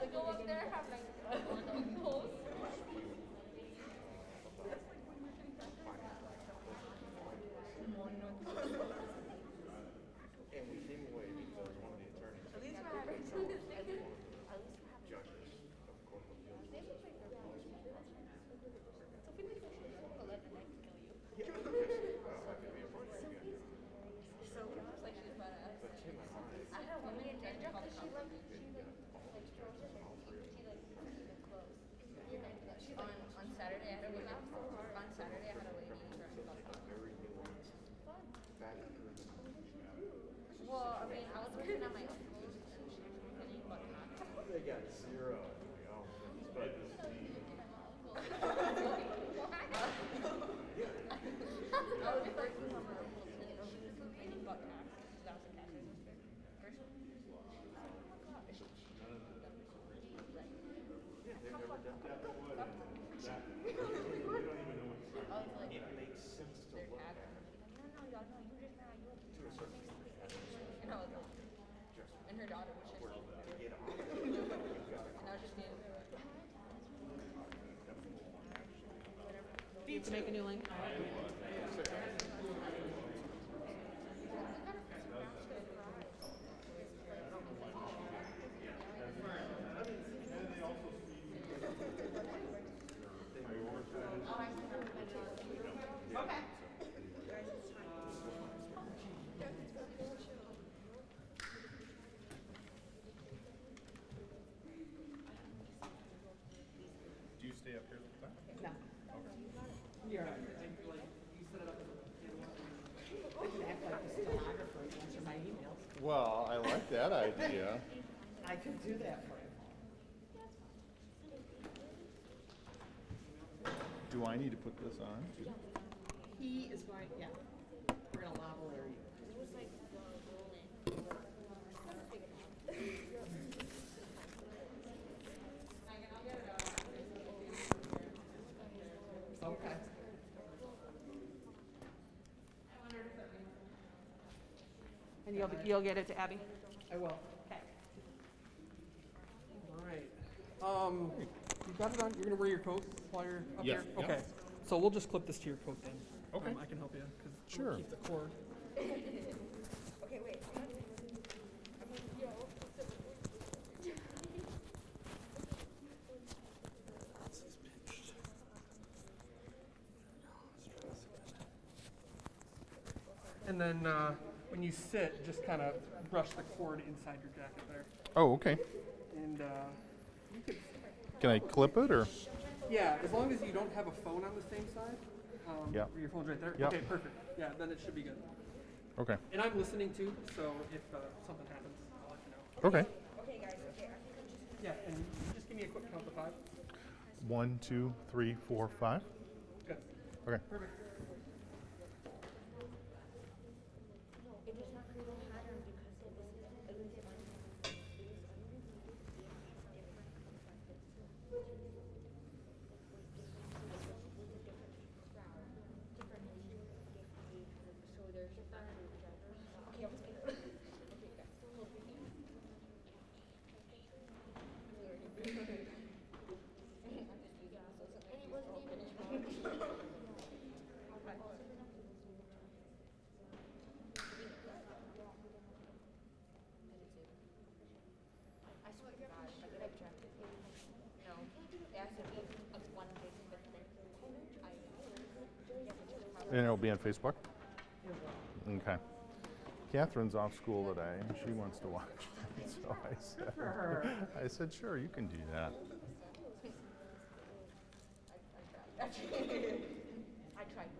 to go up there, have like clothes. And we came away because one of the attorneys, At least we're having some. At least we're having judges of court of appeals, they look like they're Sophie looks like she's 11 and kill you. I could be a part of it. So it looks like she's badass. But Kim and I had a woman in Georgia because she like throws it and she like the clothes. On Saturday I had a lady. On Saturday I had a lady running about I very nuanced, fun. fact-driven. Well, I mean, I was working on my own clothes and she was complaining about not. They got zero. But I was working on my own clothes and she was complaining about tax. That was a cash register person. Oh my gosh. yeah, they've never done that. I was like, It makes sense to their look tax. at No, y'all know, you just now, you to a certain extent. and I was like, and her daughter was just like, To get off of it, you've got to and I was just being Need to make a new link. Do you stay up here the whole time? No. You're right. You set it up as a, I can act like a stenographer and answer my emails. Well, I like that idea. I could do that for you. Do I need to put this on? He is going, yeah. We're gonna lobble area. it was like rolling. Okay. And you'll get it to Abby? I will. Okay. All right. You got it on? You're gonna wear your coat while you're up Yeah, here? yeah. Okay. So we'll just clip this to your coat then. Okay. I can help you because Sure. keep the cord. Okay, wait. And then when you sit, just kind of brush the cord inside your jacket there. Oh, okay. And you could, Can I clip it or? yeah, as long as you don't have a phone on the same side. Yeah. Your phone's right there. Yep. Okay, perfect. Yeah, then it should be good. Okay. And I'm listening too, so if something happens, I'll let you know. Okay. Okay, guys, okay. Yeah, and just give me a quick count to 5. 1, 2, 3, 4, 5. Good. Okay. Perfect. It is not going to go higher because it is so there's okay, I'm just gonna okay, guys. And he wasn't even I swear to God, I could have dreamt it. No, it has to be a one big difference. And it'll be on Facebook? Okay. Catherine's off school today and she wants to watch it. So I said, sure, you can do that. I tried. I tried.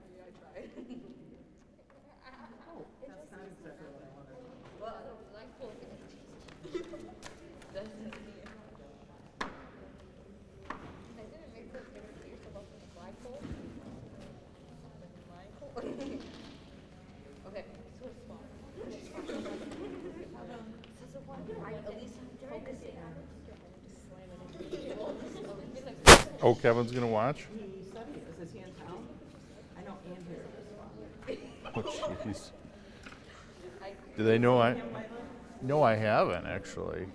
Oh, that's not exactly what I wanted. Well, like full That's just me. I didn't make this bigger clear about the flagpole. Okay, so it's small. So what? I at least focusing on it. Oh, Kevin's going to watch? He said he is. Is he in town? I know Andrew is. Oh, jeez. Do they know I? Him lately? No, I haven't actually.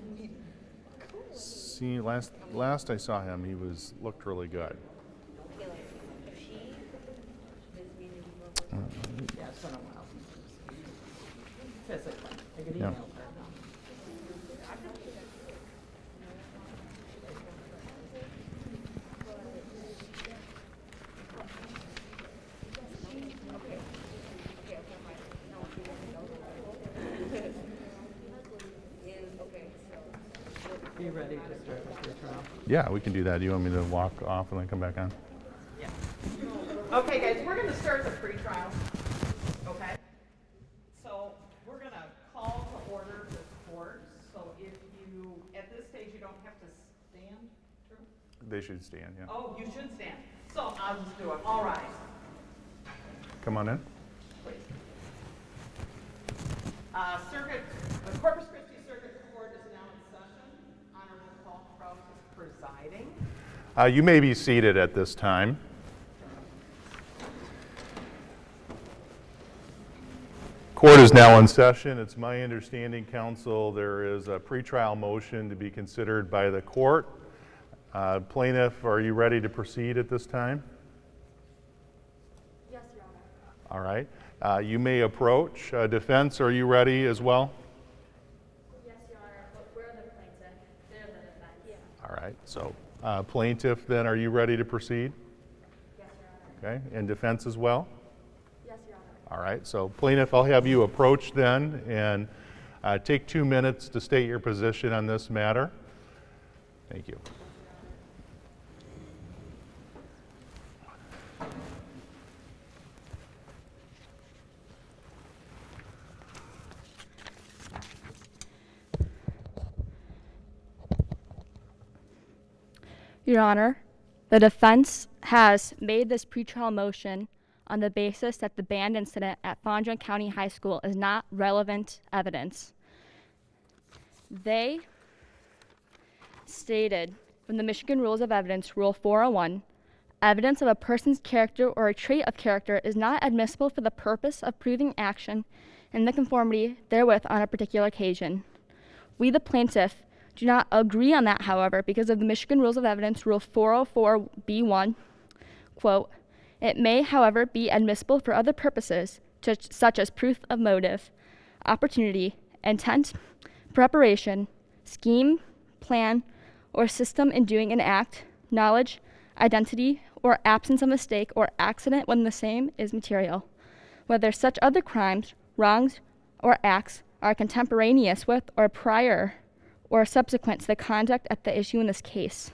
seen last I saw him. He looked really good. Okay, like, if she is meaning Yeah, it's been a while since physically. I could Yeah. email her. Are you ready to start with your trial? Yeah, we can do that. Do you want me to walk off and then come back on? Yeah. Okay, guys, we're going to start the pre-trial. Okay? So we're going to call to order the court. So if you, at this stage, you don't have to stand. True? They should stand, yeah. Oh, you should stand. So I'll just do it. All right. Come on in. Please. The Corpus Christi Circuit Court is now in session. Honorable Paul Kraus is presiding. You may be seated at this time. Court is now in session. It's my understanding, counsel, there is a pretrial motion to be considered by the court. Plaintiff, are you ready to proceed at this time? Yes, Your Honor. All right. You may approach. Defense, are you ready as well? Yes, Your Honor. But we're the plaintiff. They're the defense. Yeah. All right. So plaintiff, then, are you ready to proceed? Yes, Your Honor. Okay. And defense as well? Yes, Your Honor. All right. So plaintiff, I'll have you approach then and take 2 minutes to state your position on this matter. Thank you. Your Honor, the defense has made this pretrial motion on the basis that the band incident at Fondren County High School is not relevant evidence. They stated from the Michigan Rules of Evidence, Rule 401, evidence of a person's character or a trait of character is not admissible for the purpose of proving action in the conformity therewith on a particular occasion. We, the plaintiff, do not agree on that, however, because of the Michigan Rules of Evidence, Rule 404B1, quote, it may, however, be admissible for other purposes, such as proof of motive, opportunity, intent, preparation, scheme, plan, or system in doing an act, knowledge, identity, or absence of mistake or accident when the same is material, whether such other crimes, wrongs, or acts are contemporaneous with or prior or subsequent to the conduct at the issue in this case.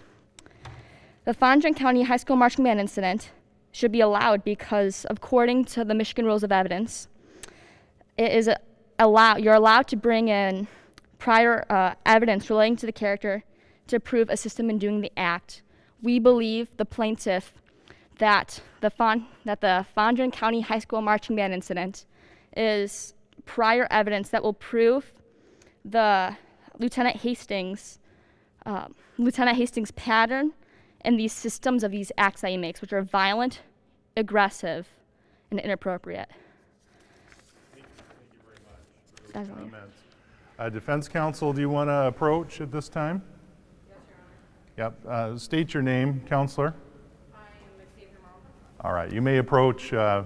The Fondren County High School marching band incident should be allowed because, according to the Michigan Rules of Evidence, you're allowed to bring in prior evidence relating to the character to prove a system in doing the act. We believe, the plaintiff, that the Fondren County High School marching band incident is prior evidence that will prove the Lieutenant Hastings' pattern and these systems of these acts that he makes, which are violent, aggressive, and inappropriate. Thank you very much for That's those all. comments. Defense counsel, do you want to approach at this time? Yes, Your Honor. Yep. State your name, counselor. I am Xavier Marlton. All right. You may approach the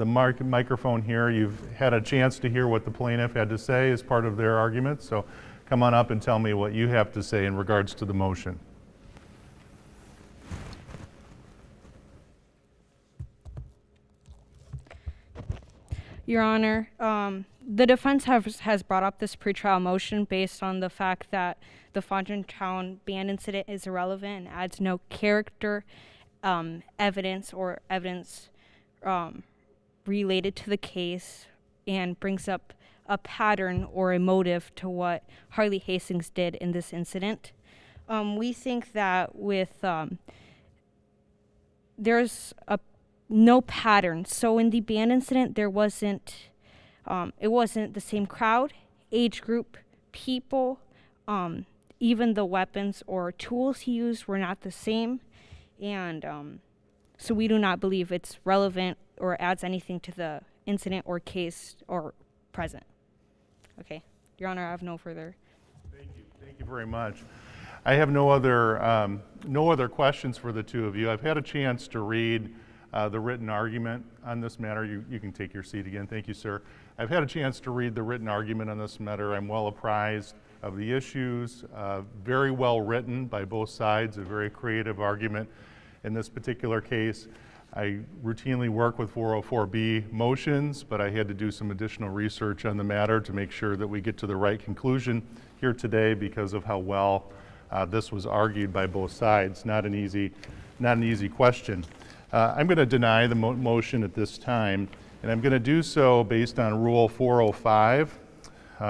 microphone here. You've had a chance to hear what the plaintiff had to say as part of their argument, so come on up and tell me what you have to say in regards to the motion. Your Honor, the defense has brought up this pretrial motion based on the fact that the Fondren Town band incident is irrelevant and adds no character evidence or evidence related to the case and brings up a pattern or a motive to what Harley Hastings did in this incident. We think that with there's no pattern. So in the band incident, there wasn't, it wasn't the same crowd, age group, people, even the weapons or tools he used were not the same. And so we do not believe it's relevant or adds anything to the incident or case or present. Okay. Your Honor, I have no further. Thank you. Thank you very much. I have no other questions for the two of you. I've had a chance to read the written argument on this matter. You can take your seat again. Thank you, sir. I've had a chance to read the written argument on this matter. I'm well apprised of the issues, very well written by both sides, a very creative argument in this particular case. I routinely work with 404B motions, but I had to do some additional research on the matter to make sure that we get to the right conclusion here today because of how well this was argued by both sides. Not an easy question. I'm going to deny the motion at this time, and I'm going to do so based on Rule 405,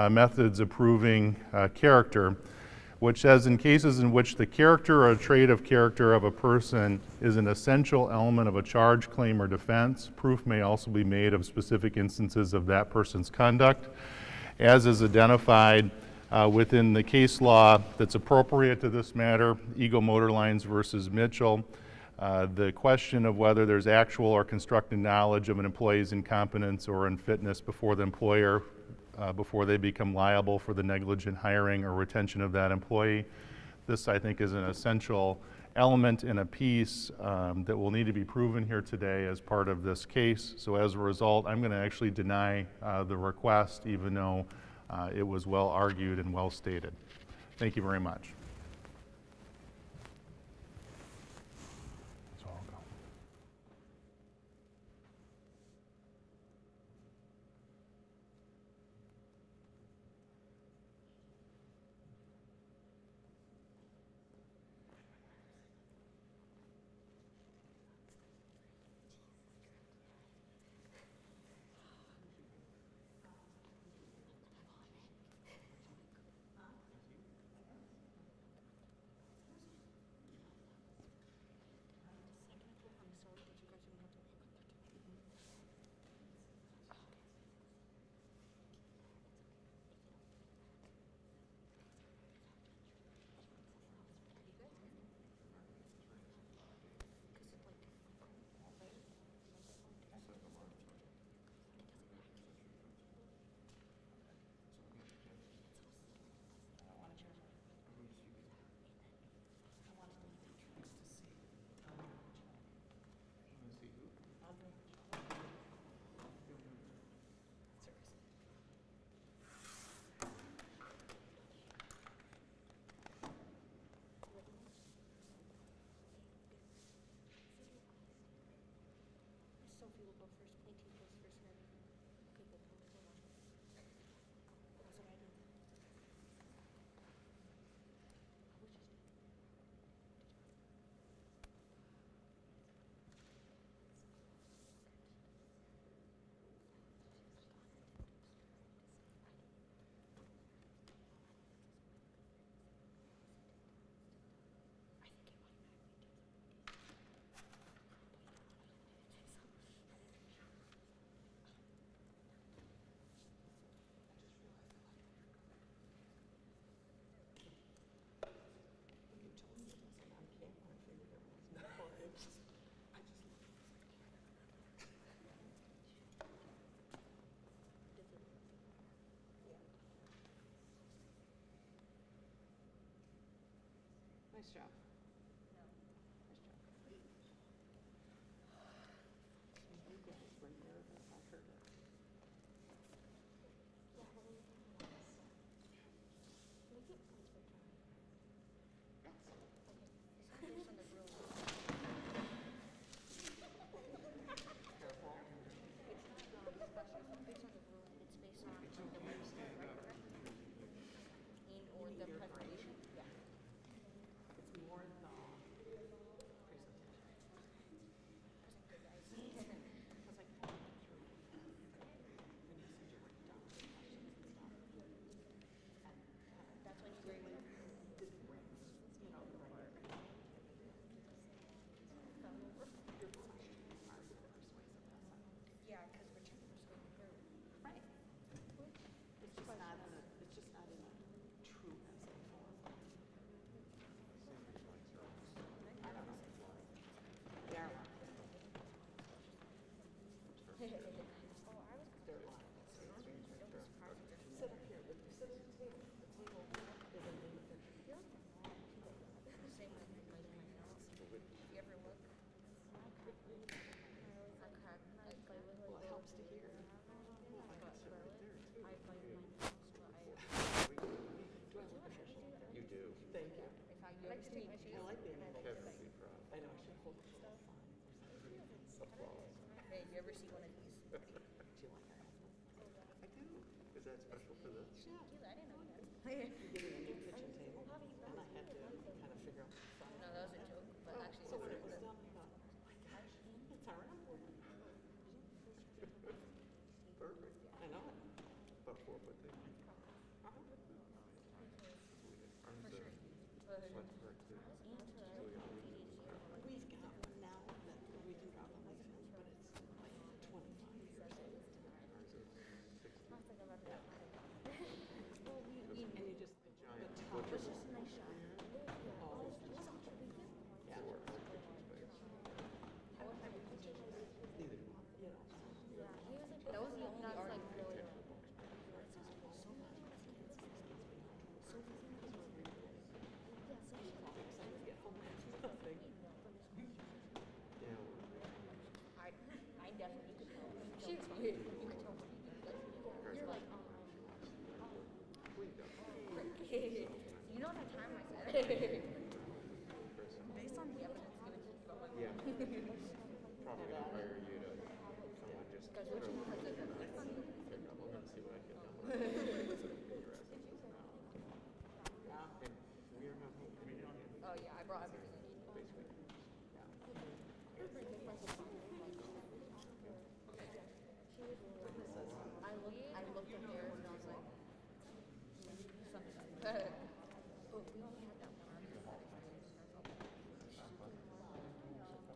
methods of proving character, which says in cases in which the character or trait of character of a person is an essential element of a charge, claim, or defense, proof may also be made of specific instances of that person's conduct, as is identified within the case law that's appropriate to this matter, Eagle Motor Lines versus Mitchell. The question of whether there's actual or constructed knowledge of an employee's incompetence or unfitness before the employer, before they become liable for the negligent hiring or retention of that employee. This, I think, is an essential element in a piece that will need to be proven here today as part of this case. So as a result, I'm going to actually deny the request, even though it was well argued and well stated. Thank you very much. Nice job. you ever see one of these? I do. Is that special for this? I didn't know that. Getting a new kitchen table, and I had to kind of figure out. No, that was a joke, but actually, So when it it's was really done, I thought, oh my gosh, it's our emblem. Perfect. I know it. About 4 foot thick. Arms are slightly hard too. We've got one now that we can drop on like film, but it's like 25 years old. And you just, the top is just a nice shot. Oh, yeah. that was the only art. I definitely could tell. You could tell. You're like, you know that time I said. Based on the evidence given to you. Yeah. Probably gonna hire you to someone just. Guys, what you want to do? I'm gonna see what I can do. And we are not home. Oh yeah, I brought everything. Basically. I looked at theirs and I was like, something like that. Oh, we only had that one article.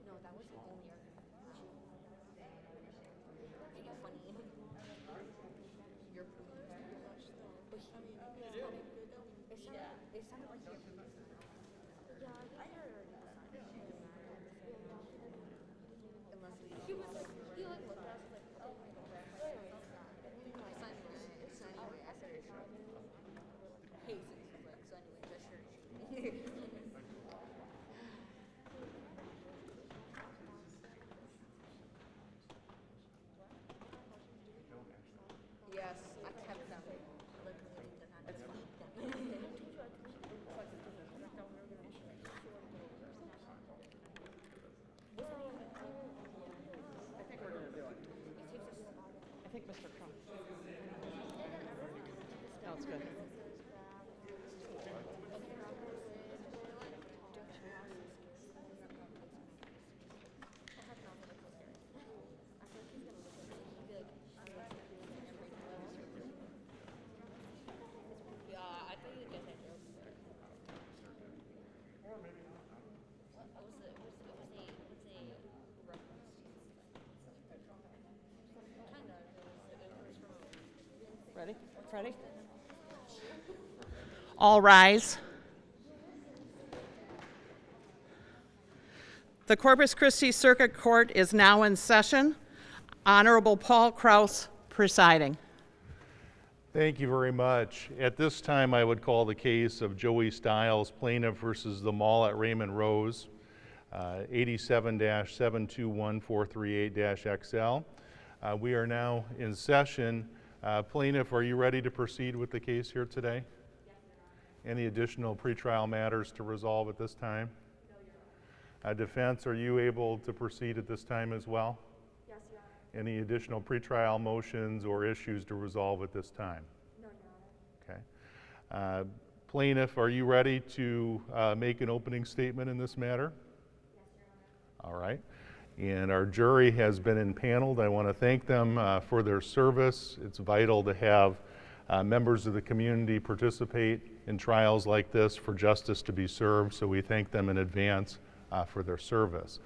No, that was the only article. It's funny. You're pretty much though. But it sounded like you're I heard unless he was like, he like looked at us like, oh my god. So anyway, I said it short. Hey, so anyway, just shirt. Yes, I kept them. Literally, they're not I think we're gonna do it. I think Mr. Crump. No, it's good. Yeah, I thought you'd get that joke. Or maybe not. What was it? It was a reference to kind of. It was from. Ready? Ready? All rise. The Corpus Christi Circuit Court is now in session. Honorable Paul Kraus presiding. Thank you very much. At this time, I would call the case of Joey Stiles, plaintiff versus the mall at Raymond Rose, 87-721438-XL. We are now in session. Plaintiff, are you ready to proceed with the case here today? Yes, Your Honor. Any additional pretrial matters to resolve at this time? No, Your Honor. Defense, are you able to proceed at this time as well? Yes, Your Honor. Any additional pretrial motions or issues to resolve at this time? No, Your Honor. Okay. Plaintiff, are you ready to make an opening statement in this matter? Yes, Your Honor. All right. And our jury has been impaneled. I want to thank them for their service. It's vital to have members of the community participate in trials like this for justice to be served, so we thank them in advance for their service.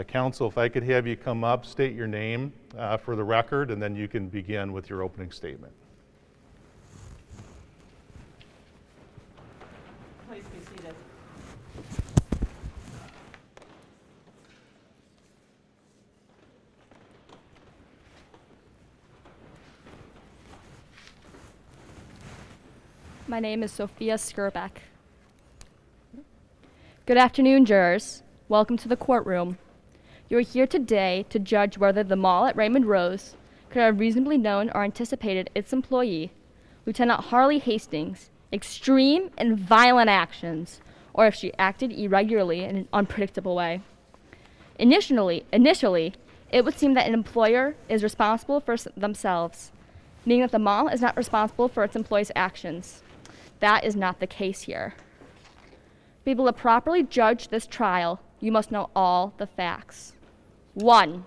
Counsel, if I could have you come up, state your name for the record, and then you can begin with your opening statement. Please be seated. My name is Sophia Skirbeck. Good afternoon, jurors. Welcome to the courtroom. You are here today to judge whether the mall at Raymond Rose could have reasonably known or anticipated its employee, Lieutenant Harley Hastings, extreme and violent actions, or if she acted irregularly in an unpredictable way. Initially, It would seem that an employer is responsible for themselves, meaning that the mall is not responsible for its employees' actions. That is not the case here. To be able to properly judge this trial, you must know all the facts. 1.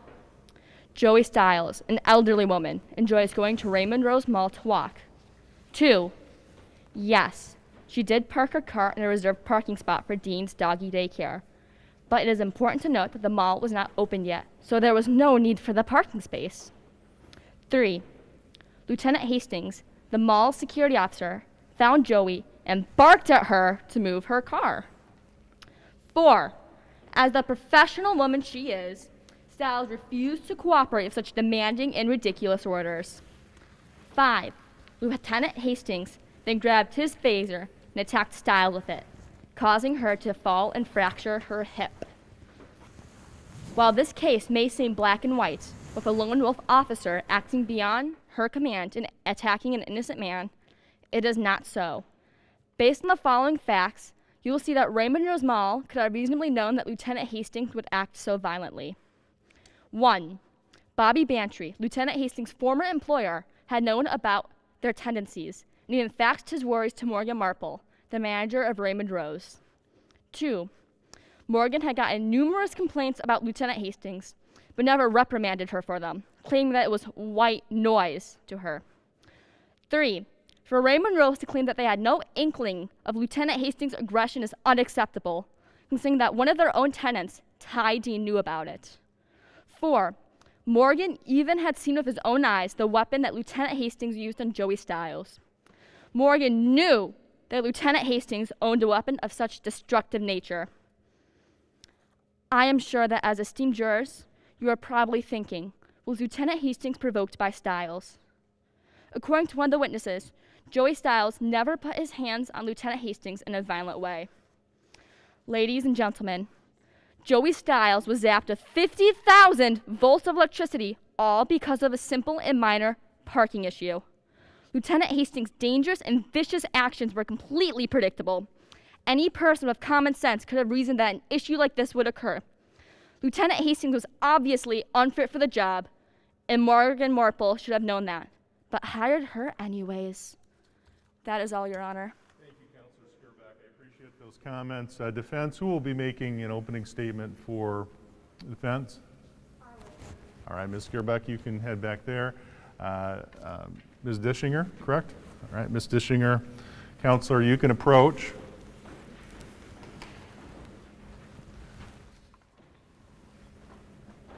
Joey Stiles, an elderly woman, enjoys going to Raymond Rose Mall to walk. 2. Yes, she did park her car in a reserved parking spot for Dean's doggy daycare. But it is important to note that the mall was not open yet, so there was no need for the parking space. 3. Lieutenant Hastings, the mall security officer, found Joey and barked at her to move her car. 4. As the professional woman she is, Stiles refused to cooperate with such demanding and ridiculous orders. 5. Lieutenant Hastings then grabbed his phaser and attacked Stiles with it, causing her to fall and fracture her hip. While this case may seem black and white, with a lone wolf officer acting beyond her command and attacking an innocent man, it is not so. Based on the following facts, you will see that Raymond Rose Mall could have reasonably known that Lieutenant Hastings would act so violently. 1. Bobby Bantry, Lieutenant Hastings' former employer, had known about their tendencies and even faxed his worries to Morgan Marple, the manager of Raymond Rose. 2. Morgan had gotten numerous complaints about Lieutenant Hastings, but never reprimanded her for them, claiming that it was white noise to her. 3. For Raymond Rose to claim that they had no inkling of Lieutenant Hastings' aggression is unacceptable, considering that one of their own tenants, Ty Dean, knew about it. 4. Morgan even had seen with his own eyes the weapon that Lieutenant Hastings used on Joey Stiles. Morgan knew that Lieutenant Hastings owned a weapon of such destructive nature. I am sure that as esteemed jurors, you are probably thinking, was Lieutenant Hastings provoked by Stiles? According to one of the witnesses, Joey Stiles never put his hands on Lieutenant Hastings in a violent way. Ladies and gentlemen, Joey Stiles was zapped with 50,000 volts of electricity, all because of a simple and minor parking issue. Lieutenant Hastings' dangerous and vicious actions were completely predictable. Any person with common sense could have reasoned that an issue like this would occur. Lieutenant Hastings was obviously unfit for the job, and Morgan Marple should have known that, but hired her anyways. That is all, Your Honor. Thank you, Counselor Skirback. I appreciate those comments. Defense, who will be making an opening statement for defense? All right, Ms. Skirback, you can head back there. Ms. Dischinger, correct? All right, Ms. Dischinger, Counselor, you can approach.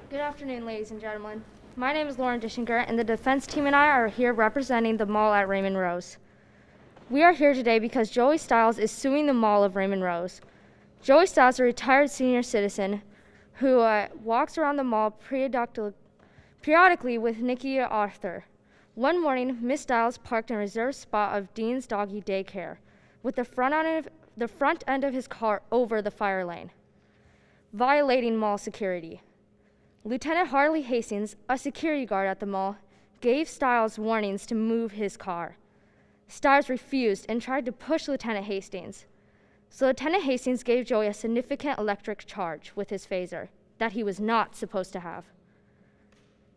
Good afternoon, ladies and gentlemen. My name is Lauren Dischinger, and the defense team and I are here representing the mall at Raymond Rose. We are here today because Joey Stiles is suing the mall of Raymond Rose. Joey Stiles is a retired senior citizen who walks around the mall periodically with Nikki Arthur. One morning, Miss Stiles parked in a reserved spot of Dean's doggy daycare, with the front end of his car over the fire lane, violating mall security. Lieutenant Harley Hastings, a security guard at the mall, gave Stiles warnings to move his car. Stiles refused and tried to push Lieutenant Hastings. So Lieutenant Hastings gave Joey a significant electric charge with his phaser that he was not supposed to have,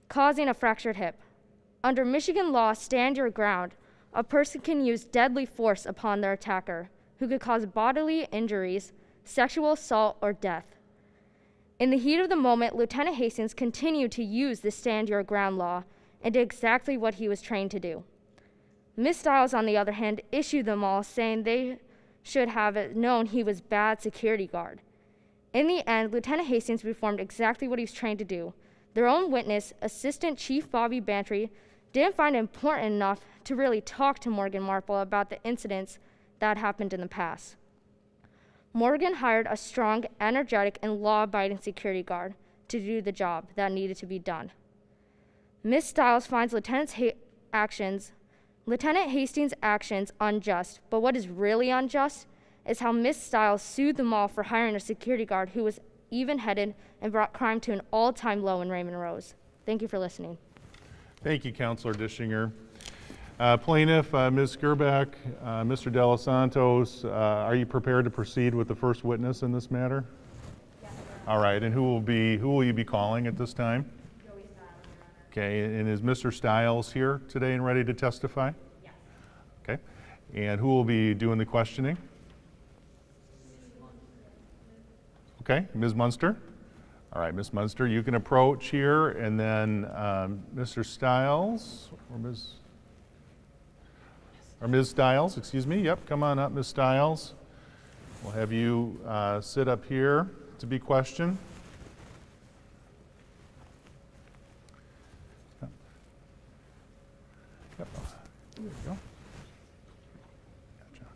causing a fractured hip. Under Michigan law, stand your ground, a person can use deadly force upon their attacker, who could cause bodily injuries, sexual assault, or death. In the heat of the moment, Lieutenant Hastings continued to use the stand your ground law and did exactly what he was trained to do. Ms. Stiles, on the other hand, issued them all, saying they should have known he was bad security guard. In the end, Lieutenant Hastings performed exactly what he was trained to do. Their own witness, Assistant Chief Bobby Bantry, didn't find it important enough to really talk to Morgan Marple about the incidents that happened in the past. Morgan hired a strong, energetic, and law-abiding security guard to do the job that needed to be done. Ms. Stiles finds Lieutenant Hastings' actions unjust, but what is really unjust is how Ms. Stiles sued the mall for hiring a security guard who was even-headed and brought crime to an all-time low in Raymond Rose. Thank you for listening. Thank you, Counselor Dischinger. Plaintiff, Ms. Skirback, Mr. De Los Santos, are you prepared to proceed with the first witness in this matter? Yes, sir. All right, and who will you be calling at this time? Okay, and is Mr. Stiles here today and ready to testify? Yes. Okay, and who will be doing the questioning? Okay, Ms. Munster. All right, Ms. Munster, you can approach here, and then Mr. Stiles, or Ms. Stiles, excuse me. Yep, come on up, Ms. Stiles. We'll have you sit up here to be questioned. Yep. There you go. Gotcha.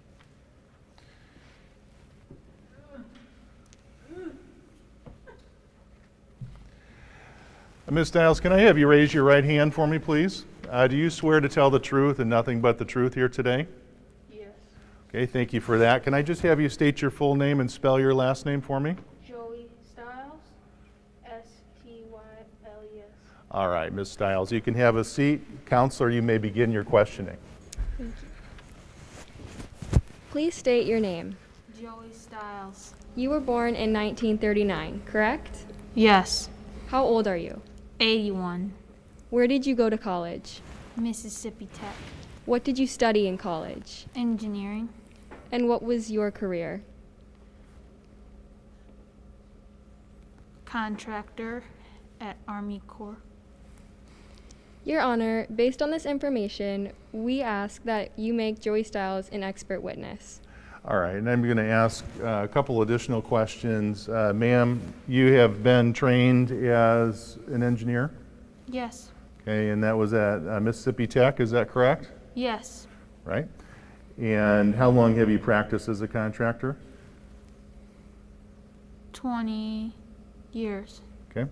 Ms. Stiles, can I have you raise your right hand for me, please? Do you swear to tell the truth and nothing but the truth here today? Yes. Okay, thank you for that. Can I just have you state your full name and spell your last name for me? Joey Styles, Styles. All right, Ms. Stiles, you can have a seat. Counselor, you may begin your questioning. Thank you. Please state your name. Joey Styles. You were born in 1939, correct? Yes. How old are you? 81. Where did you go to college? Mississippi Tech. What did you study in college? Engineering. And what was your career? Contractor at Army Corps. Your Honor, based on this information, we ask that you make Joey Stiles an expert witness. All right, and I'm going to ask a couple additional questions. Ma'am, you have been trained as an engineer? Yes. Okay, and that was at Mississippi Tech, is that correct? Yes. Right. And how long have you practiced as a contractor? 20 years. Okay.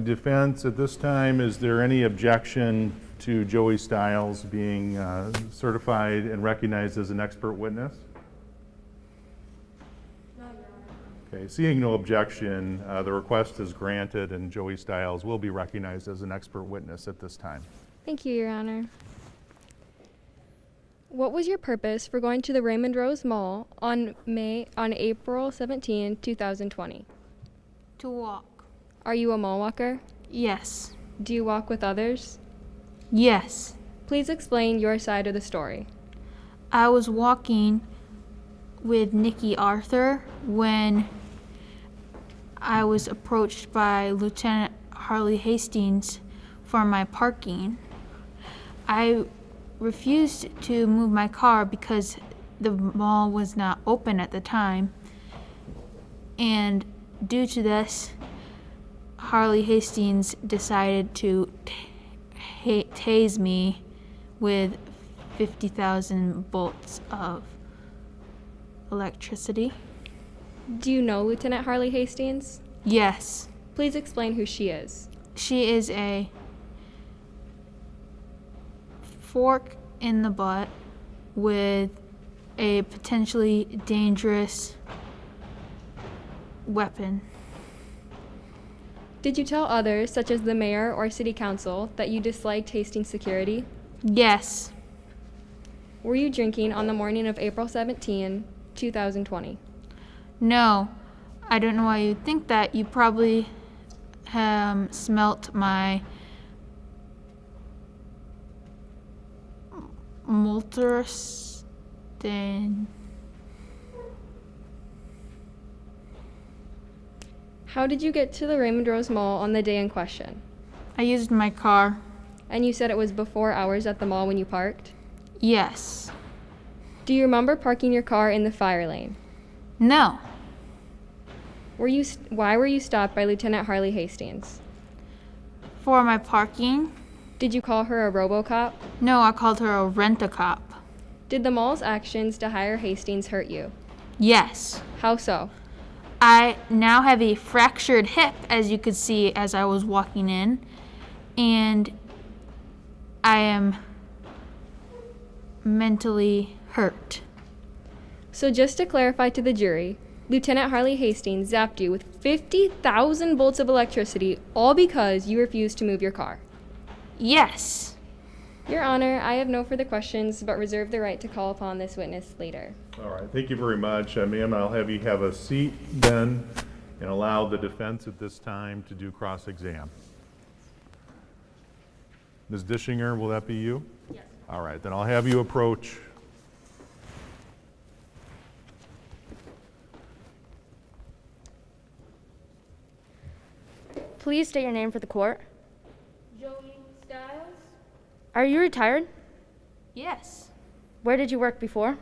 Defense, at this time, is there any objection to Joey Stiles being certified and recognized as an expert witness? No, Your Honor. Okay, seeing no objection, the request is granted and Joey Stiles will be recognized as an expert witness at this time. Thank you, Your Honor. What was your purpose for going to the Raymond Rose Mall on April 17, 2020? To walk. Are you a mall walker? Yes. Do you walk with others? Yes. Please explain your side of the story. I was walking with Nikki Arthur when I was approached by Lieutenant Harley Hastings for my parking. I refused to move my car because the mall was not open at the time, and due to this, Harley Hastings decided to tase me with 50,000 volts of electricity. Do you know Lieutenant Harley Hastings? Yes. Please explain who she is. She is a fork in the butt with a potentially dangerous weapon. Did you tell others, such as the mayor or city council, that you disliked Hastings' security? Yes. Were you drinking on the morning of April 17, 2020? No. I don't know why you think that. You probably smelt my maltodextrin. How did you get to the Raymond Rose Mall on the day in question? I used my car. And you said it was before hours at the mall when you parked? Yes. Do you remember parking your car in the fire lane? No. Why were you stopped by Lieutenant Harley Hastings? For my parking? Did you call her a RoboCop? No, I called her a rent-a-cop. Did the mall's actions to hire Hastings hurt you? Yes. How so? I now have a fractured hip, as you could see as I was walking in, and I am mentally hurt. So just to clarify to the jury, Lieutenant Harley Hastings zapped you with 50,000 volts of electricity, all because you refused to move your car. Yes. Your Honor, I have no further questions, but reserve the right to call upon this witness later. All right, thank you very much. Ma'am, I'll have you have a seat then and allow the defense at this time to do cross-exam. Ms. Dischinger, will that be you? Yes. All right, then I'll have you approach. Please state your name for the court. Joey Styles? Are you retired? Yes. Where did you work before?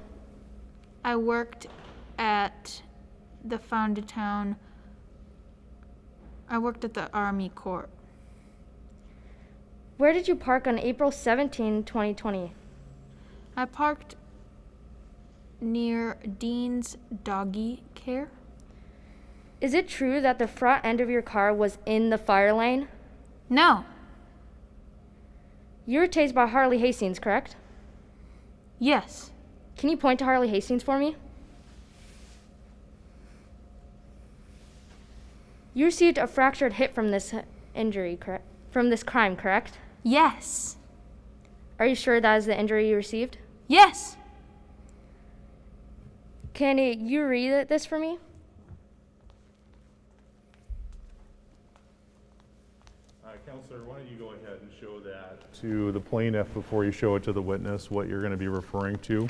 I worked at the founded town. I worked at the Army Corps. Where did you park on April 17, 2020? I parked near Dean's Doggy Care. Is it true that the front end of your car was in the fire lane? No. You were tased by Harley Hastings, correct? Yes. Can you point to Harley Hastings for me? You received a fractured hip from this injury, correct? From this crime, correct? Yes. Are you sure that is the injury you received? Yes. Can you read this for me? Counselor, why don't you go ahead and show that to the plaintiff before you show it to the witness, what you're going to be referring to.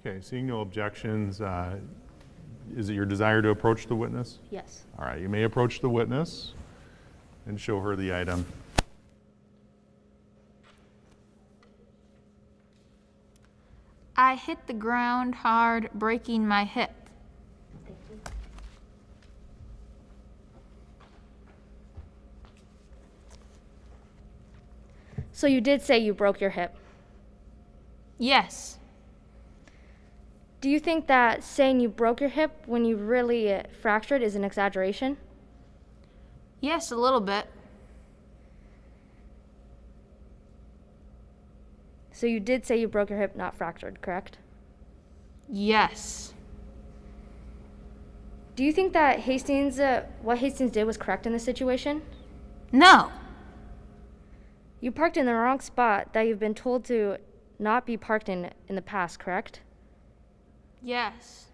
Okay, seeing no objections, is it your desire to approach the witness? Yes. All right, you may approach the witness and show her the item. I hit the ground hard, breaking my hip. So you did say you broke your hip. Yes. Do you think that saying you broke your hip when you really fractured is an exaggeration? Yes, a little bit. So you did say you broke your hip, not fractured, correct? Yes. Do you think that what Hastings did was correct in this situation? No. You parked in the wrong spot that you've been told to not be parked in the past, correct? Yes.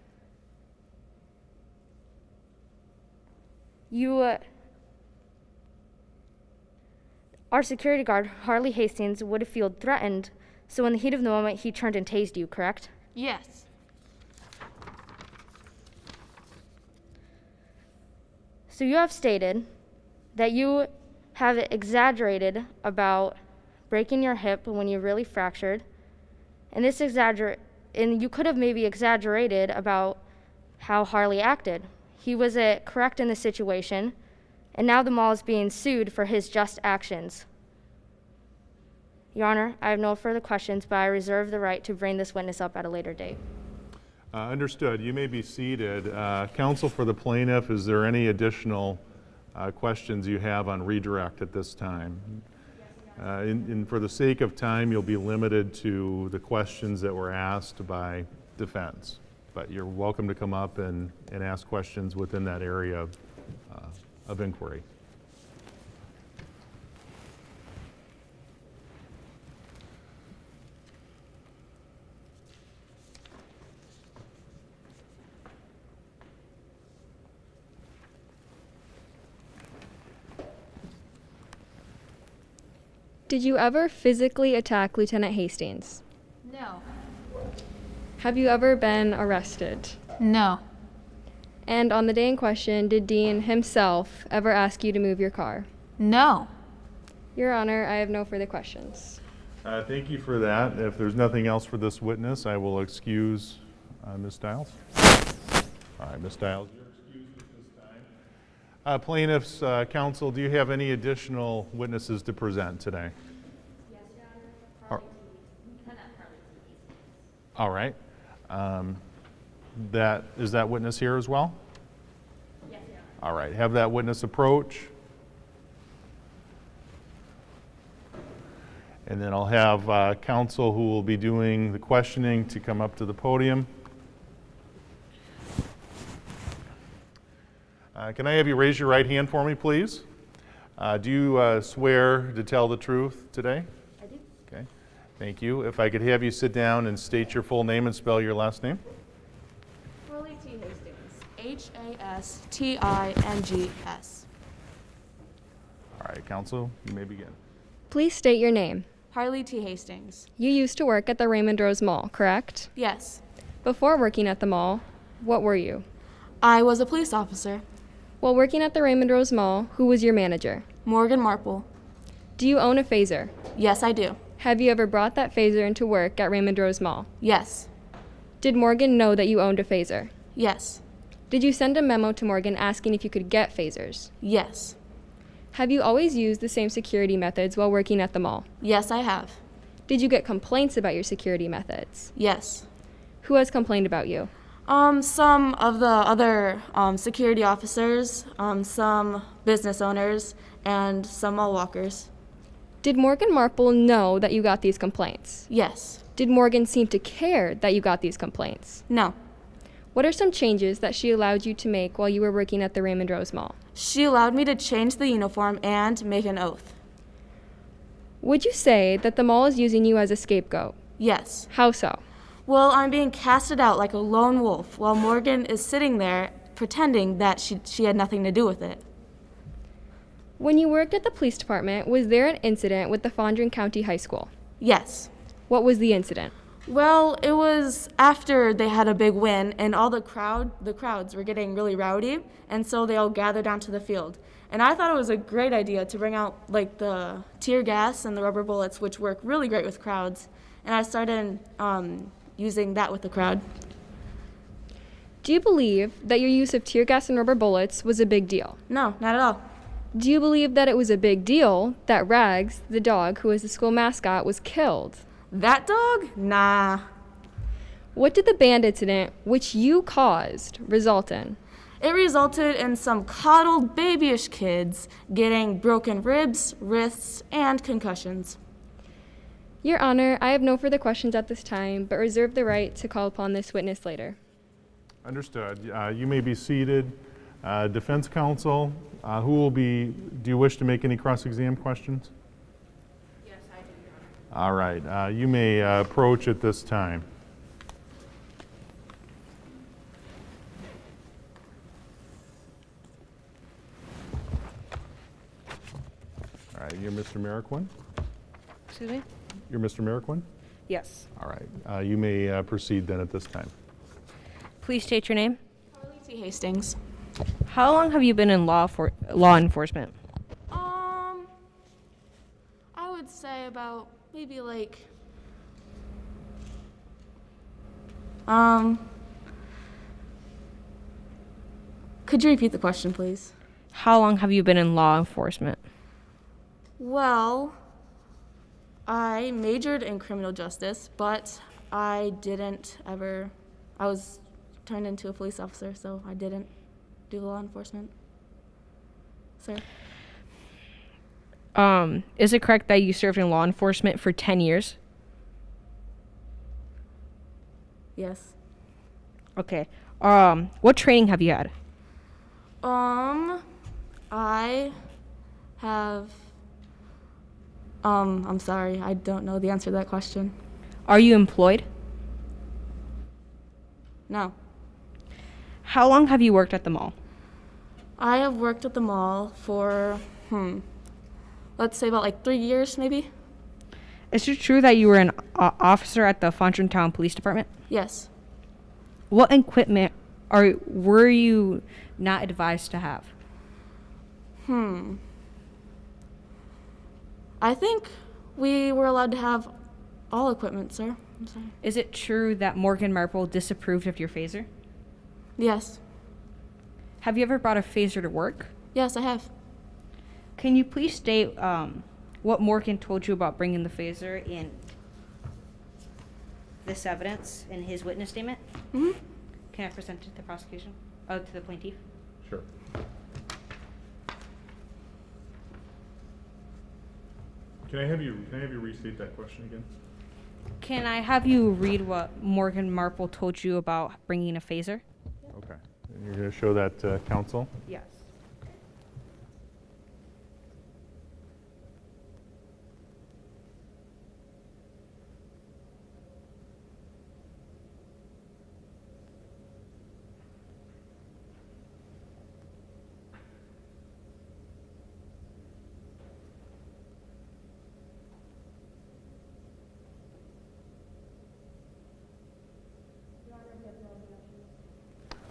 Our security guard, Harley Hastings, would have felt threatened, so in the heat of the moment, he turned and tased you, correct? Yes. So you have stated that you have exaggerated about breaking your hip when you really fractured, and you could have maybe exaggerated about how Harley acted. He was correct in the situation, and now the mall is being sued for his just actions. Your Honor, I have no further questions, but I reserve the right to bring this witness up at a later date. Understood. You may be seated. Counsel for the plaintiff, is there any additional questions you have on redirect at this time? And for the sake of time, you'll be limited to the questions that were asked by defense. But you're welcome to come up and ask questions within that area of inquiry. Did you ever physically attack Lieutenant Hastings? No. Have you ever been arrested? No. And on the day in question, did Dean himself ever ask you to move your car? No. Your Honor, I have no further questions. Thank you for that. If there's nothing else for this witness, I will excuse Ms. Stiles. All right, Ms. Stiles, you're excused at this time. Plaintiffs' counsel, do you have any additional witnesses to present today? Yes, Your Honor. All right. Is that witness here as well? Yes, Your Honor. All right, have that witness approach. And then I'll have counsel who will be doing the questioning to come up to the podium. Can I have you raise your right hand for me, please? Do you swear to tell the truth today? I do. Okay, thank you. If I could have you sit down and state your full name and spell your last name. Harley T. Hastings. Hastings. All right, counsel, you may begin. Please state your name. Harley T. Hastings. You used to work at the Raymond Rose Mall, correct? Yes. Before working at the mall, what were you? I was a police officer. While working at the Raymond Rose Mall, who was your manager? Morgan Marple. Do you own a phaser? Yes, I do. Have you ever brought that phaser into work at Raymond Rose Mall? Yes. Did Morgan know that you owned a phaser? Yes. Did you send a memo to Morgan asking if you could get phasers? Yes. Have you always used the same security methods while working at the mall? Yes, I have. Did you get complaints about your security methods? Yes. Who has complained about you? Some of the other security officers, some business owners, and some mall walkers. Did Morgan Marple know that you got these complaints? Yes. Did Morgan seem to care that you got these complaints? No. What are some changes that she allowed you to make while you were working at the Raymond Rose Mall? She allowed me to change the uniform and make an oath. Would you say that the mall is using you as a scapegoat? Yes. How so? Well, I'm being casted out like a lone wolf while Morgan is sitting there pretending that she had nothing to do with it. When you worked at the police department, was there an incident with the Fondren County High School? Yes. What was the incident? Well, it was after they had a big win and all the crowds were getting really rowdy, and so they all gathered onto the field. And I thought it was a great idea to bring out like the tear gas and the rubber bullets, which work really great with crowds. And I started using that with the crowd. Do you believe that your use of tear gas and rubber bullets was a big deal? No, not at all. Do you believe that it was a big deal that Rags, the dog who was the school mascot, was killed? That dog? Nah. What did the band incident, which you caused, result in? It resulted in some coddled babyish kids getting broken ribs, wrists, and concussions. Your Honor, I have no further questions at this time, but reserve the right to call upon this witness later. Understood. You may be seated. Defense counsel, do you wish to make any cross-exam questions? Yes, I do, Your Honor. All right, you may approach at this time. All right, you're Mr. Merriquin? Excuse me? You're Mr. Merriquin? Yes. All right, you may proceed then at this time. Please state your name. Harley T. Hastings. How long have you been in law enforcement? I would say about maybe like could you repeat the question, please? How long have you been in law enforcement? Well, I majored in criminal justice, but I was turned into a police officer, so I didn't do law enforcement. Sir? Is it correct that you served in law enforcement for 10 years? Yes. Okay. What training have you had? I have, I'm sorry, I don't know the answer to that question. Are you employed? No. How long have you worked at the mall? I have worked at the mall for, let's say about like 3 years, maybe? Is it true that you were an officer at the Fondren Town Police Department? Yes. What equipment were you not advised to have? I think we were allowed to have all equipment, sir. I'm sorry. Is it true that Morgan Marple disapproved of your phaser? Yes. Have you ever brought a phaser to work? Yes, I have. Can you please state what Morgan told you about bringing the phaser in this evidence in his witness statement? Mm-hmm. Can I present it to the prosecution? To the plaintiff? Sure. Can I have you restate that question again? Can I have you read what Morgan Marple told you about bringing a phaser? Okay. And you're going to show that to counsel? Yes.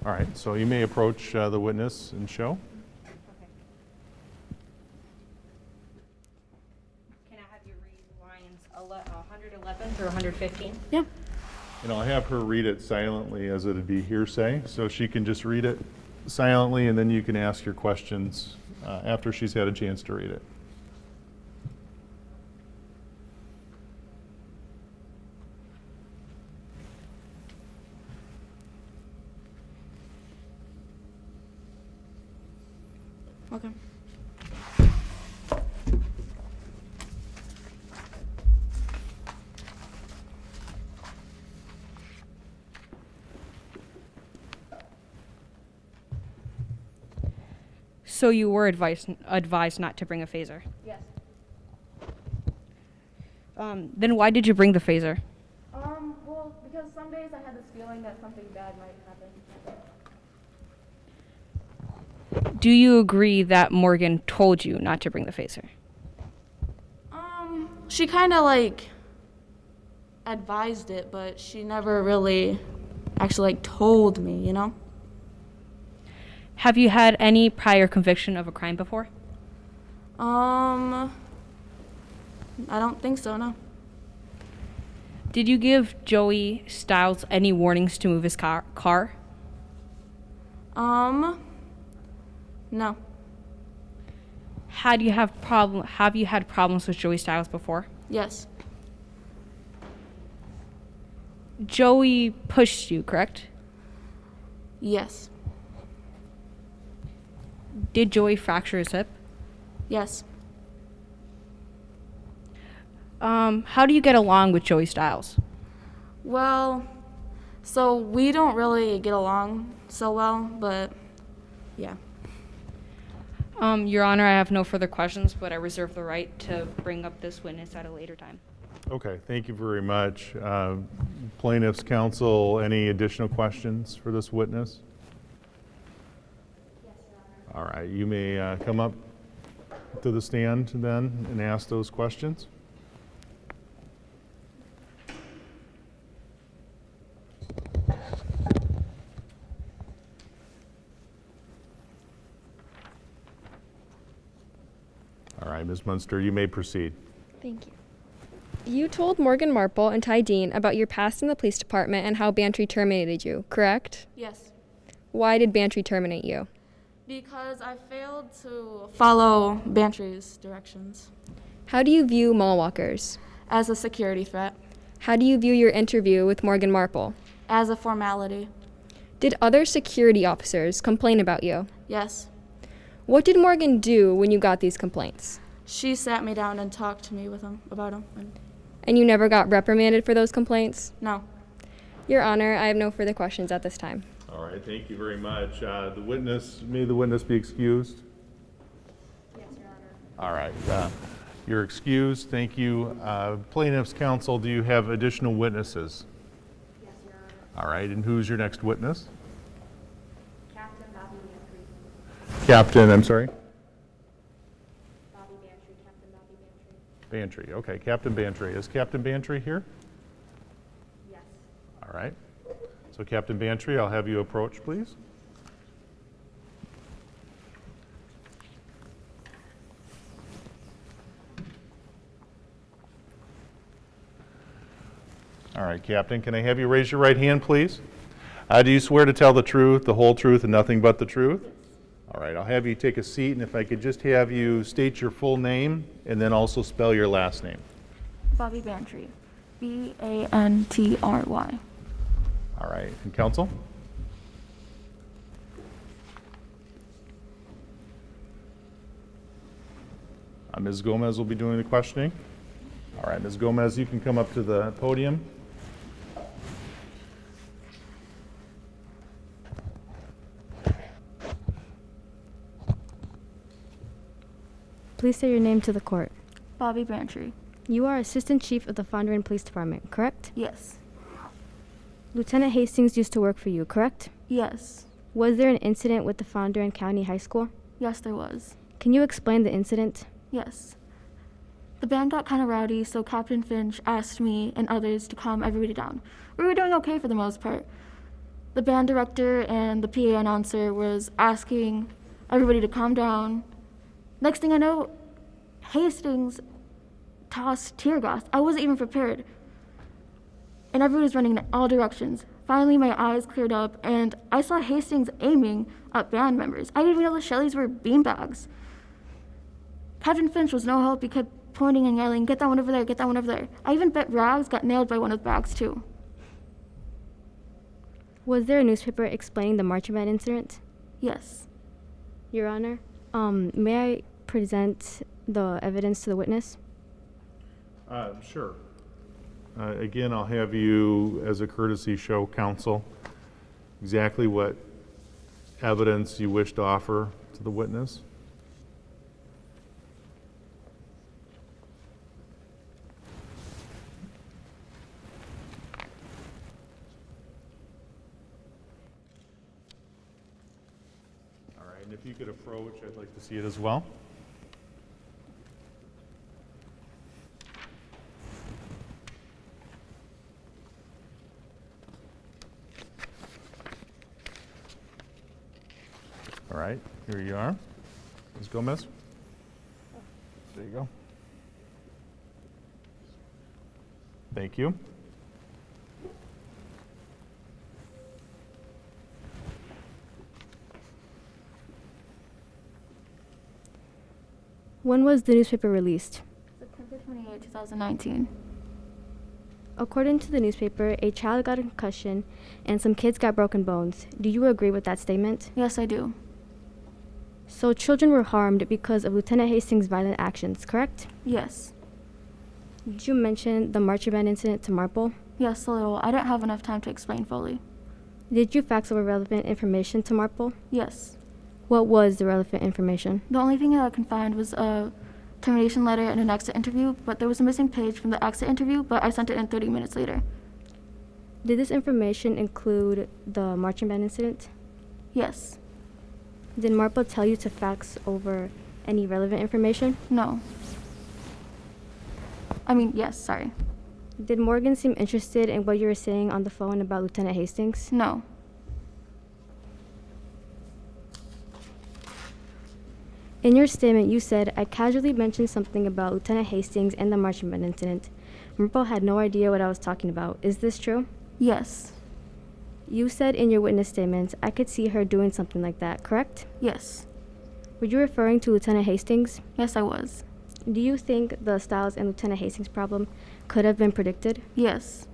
All right, so you may approach the witness and show. Can I have you read lines 111 through 115? Yeah. And I'll have her read it silently as it would be hearsay, so she can just read it silently, and then you can ask your questions after she's had a chance to read it. Okay. So you were advised not to bring a phaser. Yes. Then why did you bring the phaser? Well, because some days I had this feeling that something bad might happen. Do you agree that Morgan told you not to bring the phaser? She kind of like advised it, but she never really actually like told me, you know? Have you had any prior conviction of a crime before? I don't think so, no. Did you give Joey Styles any warnings to move his car? No. Have you had problems with Joey Styles before? Yes. Joey pushed you, correct? Yes. Did Joey fracture his hip? Yes. How do you get along with Joey Styles? Well, so we don't really get along so well, but yeah. Your Honor, I have no further questions, but I reserve the right to bring up this witness at a later time. Okay, thank you very much. Plaintiff's counsel, any additional questions for this witness? Yes, Your Honor. All right, you may come up to the stand then and ask those questions. All right, Ms. Munster, you may proceed. Thank you. You told Morgan Marple and Ty Dean about your past in the police department and how Bantry terminated you, correct? Yes. Why did Bantry terminate you? Because I failed to follow Bantry's directions How do you view mall walkers? as a security threat, How do you view your interview with Morgan Marple? as a formality. Did other security officers complain about you? Yes. What did Morgan do when you got these complaints? She sat me down and talked to me about them. And you never got reprimanded for those complaints? No. Your Honor, I have no further questions at this time. All right, thank you very much. May the witness be excused? Yes, Your Honor. All right, you're excused. Thank you. Plaintiff's counsel, do you have additional witnesses? Yes, Your Honor. All right, and who's your next witness? Captain Bobby Bantry. Captain, I'm sorry? Bobby Bantry. Captain Bobby Bantry. Bantry, okay, Captain Bantry. Is Captain Bantry here? Yes. All right. So Captain Bantry, I'll have you approach, please. All right, Captain, can I have you raise your right hand, please? Do you swear to tell the truth, the whole truth, and nothing but the truth? All right, I'll have you take a seat, and if I could just have you state your full name and then also spell your last name. Bobby Bantry. Bantry. All right, and counsel? Ms. Gomez will be doing the questioning. All right, Ms. Gomez, you can come up to the podium. Please say your name to the court. Bobby Bantry. You are Assistant Chief of the Fondren Police Department, correct? Yes. Lieutenant Hastings used to work for you, correct? Yes. Was there an incident with the Fondren County High School? Yes, there was. Can you explain the incident? Yes. The band got kind of rowdy, so Captain Finch asked me and others to calm everybody down. We were doing okay for the most part. The band director and the PA announcer was asking everybody to calm down. Next thing I know, Hastings tossed tear gas. I wasn't even prepared. And everybody was running in all directions. Finally, my eyes cleared up, and I saw Hastings aiming at band members. I didn't even know the Shelleys were beanbags. Captain Finch was no help. He kept pointing and yelling, "Get that one over there, get that one over there." I even bet Rags got nailed by one of the bags, too. Was there a newspaper explaining the marching band incident? Yes. Your Honor, may I present the evidence to the witness? Sure. Again, I'll have you, as a courtesy, show counsel exactly what evidence you wish to offer to the witness. All right, and if you could approach, I'd like to see it as well. All right, here you are. Ms. Gomez. There you go. Thank you. When was the newspaper released? September 28, 2019. According to the newspaper, a child got a concussion and some kids got broken bones. Do you agree with that statement? Yes, I do. So children were harmed because of Lieutenant Hastings' violent actions, correct? Yes. Did you mention the marching band incident to Marple? Yes, a little. I didn't have enough time to explain fully. Did you fax over relevant information to Marple? Yes. What was the relevant information? The only thing that I can find was a termination letter and an exit interview, but there was a missing page from the exit interview, but I sent it in 30 minutes later. Did this information include the marching band incident? Yes. Did Marple tell you to fax over any relevant information? No. Yes, sorry. Did Morgan seem interested in what you were saying on the phone about Lieutenant Hastings? No. In your statement, you said, "I casually mentioned something about Lieutenant Hastings and the marching band incident. Marple had no idea what I was talking about. Is this true?" Yes. You said in your witness statement, "I could see her doing something like that," correct? Yes. Were you referring to Lieutenant Hastings? Yes, I was. Do you think the Styles and Lieutenant Hastings problem could have been predicted? Yes.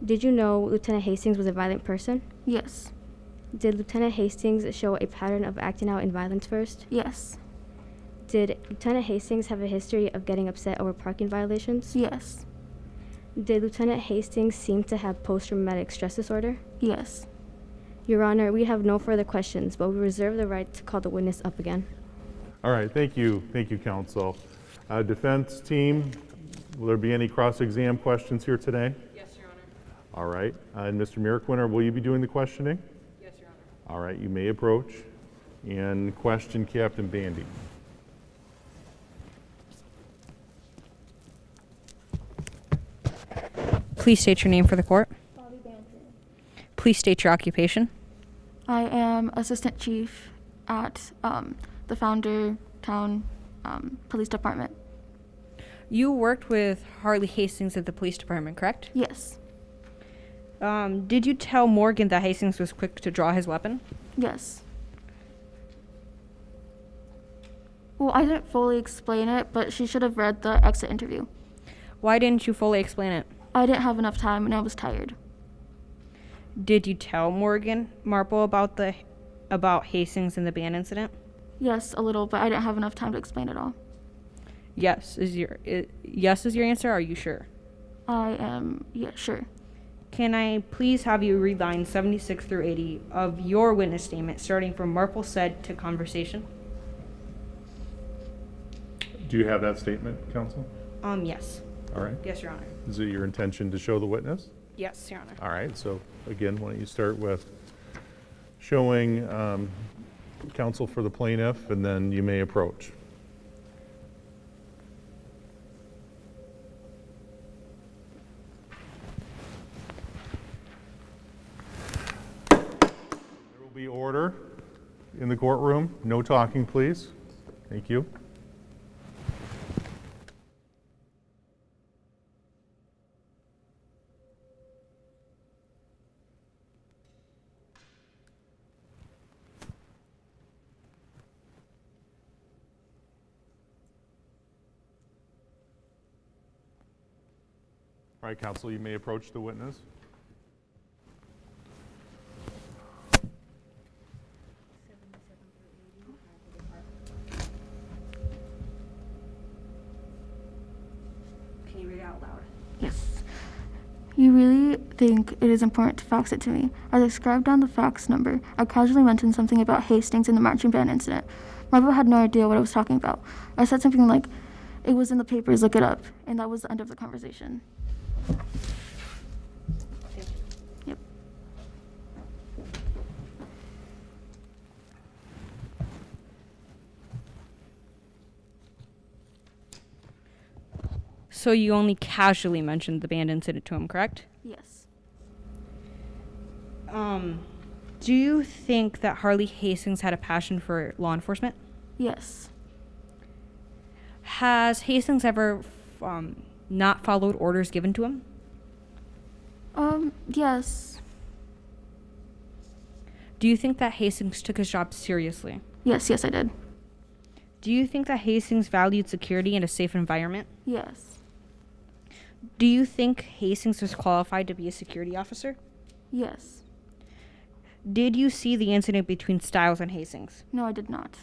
Did you know Lieutenant Hastings was a violent person? Yes. Did Lieutenant Hastings show a pattern of acting out in violence first? Yes. Did Lieutenant Hastings have a history of getting upset over parking violations? Yes. Did Lieutenant Hastings seem to have post-traumatic stress disorder? Yes. Your Honor, we have no further questions, but we reserve the right to call the witness up again. All right, thank you, counsel. Defense team, will there be any cross-exam questions here today? Yes, Your Honor. All right, and Mr. Miraquinter, will you be doing the questioning? Yes, Your Honor. All right, you may approach and question Captain Bandy. Please state your name for the court. Bobby Bantry. Please state your occupation. I am Assistant Chief at the Founder Town Police Department. You worked with Harley Hastings at the police department, correct? Yes. Did you tell Morgan that Hastings was quick to draw his weapon? Yes. Well, I didn't fully explain it, but she should have read the exit interview. Why didn't you fully explain it? I didn't have enough time and I was tired. Did you tell Morgan Marple about Hastings and the band incident? Yes, a little, but I didn't have enough time to explain it all. Yes is your answer. Are you sure? I am, sure. Can I please have you read lines 76 through 80 of your witness statement, starting from Marple said to conversation? Do you have that statement, counsel? Yes. All right. Yes, Your Honor. Is it your intention to show the witness? Yes, Your Honor. All right, so again, why don't you start with showing counsel for the plaintiff, and then you may approach. There will be order in the courtroom. No talking, please. Thank you. All right, counsel, you may approach the witness. Can you read it out loud? Yes. You really think it is important to fax it to me? I described down the fax number. I casually mentioned something about Hastings and the marching band incident. Marvel had no idea what I was talking about. I said something like, "It was in the papers, look it up." And that was the end of the conversation. Yep. So you only casually mentioned the band incident to him, correct? Yes. Do you think that Harley Hastings had a passion for law enforcement? Yes. Has Hastings ever not followed orders given to him? Yes. Do you think that Hastings took his job seriously? Yes, I did. Do you think that Hastings valued security and a safe environment? Yes. Do you think Hastings was qualified to be a security officer? Yes. Did you see the incident between Stiles and Hastings? No, I did not.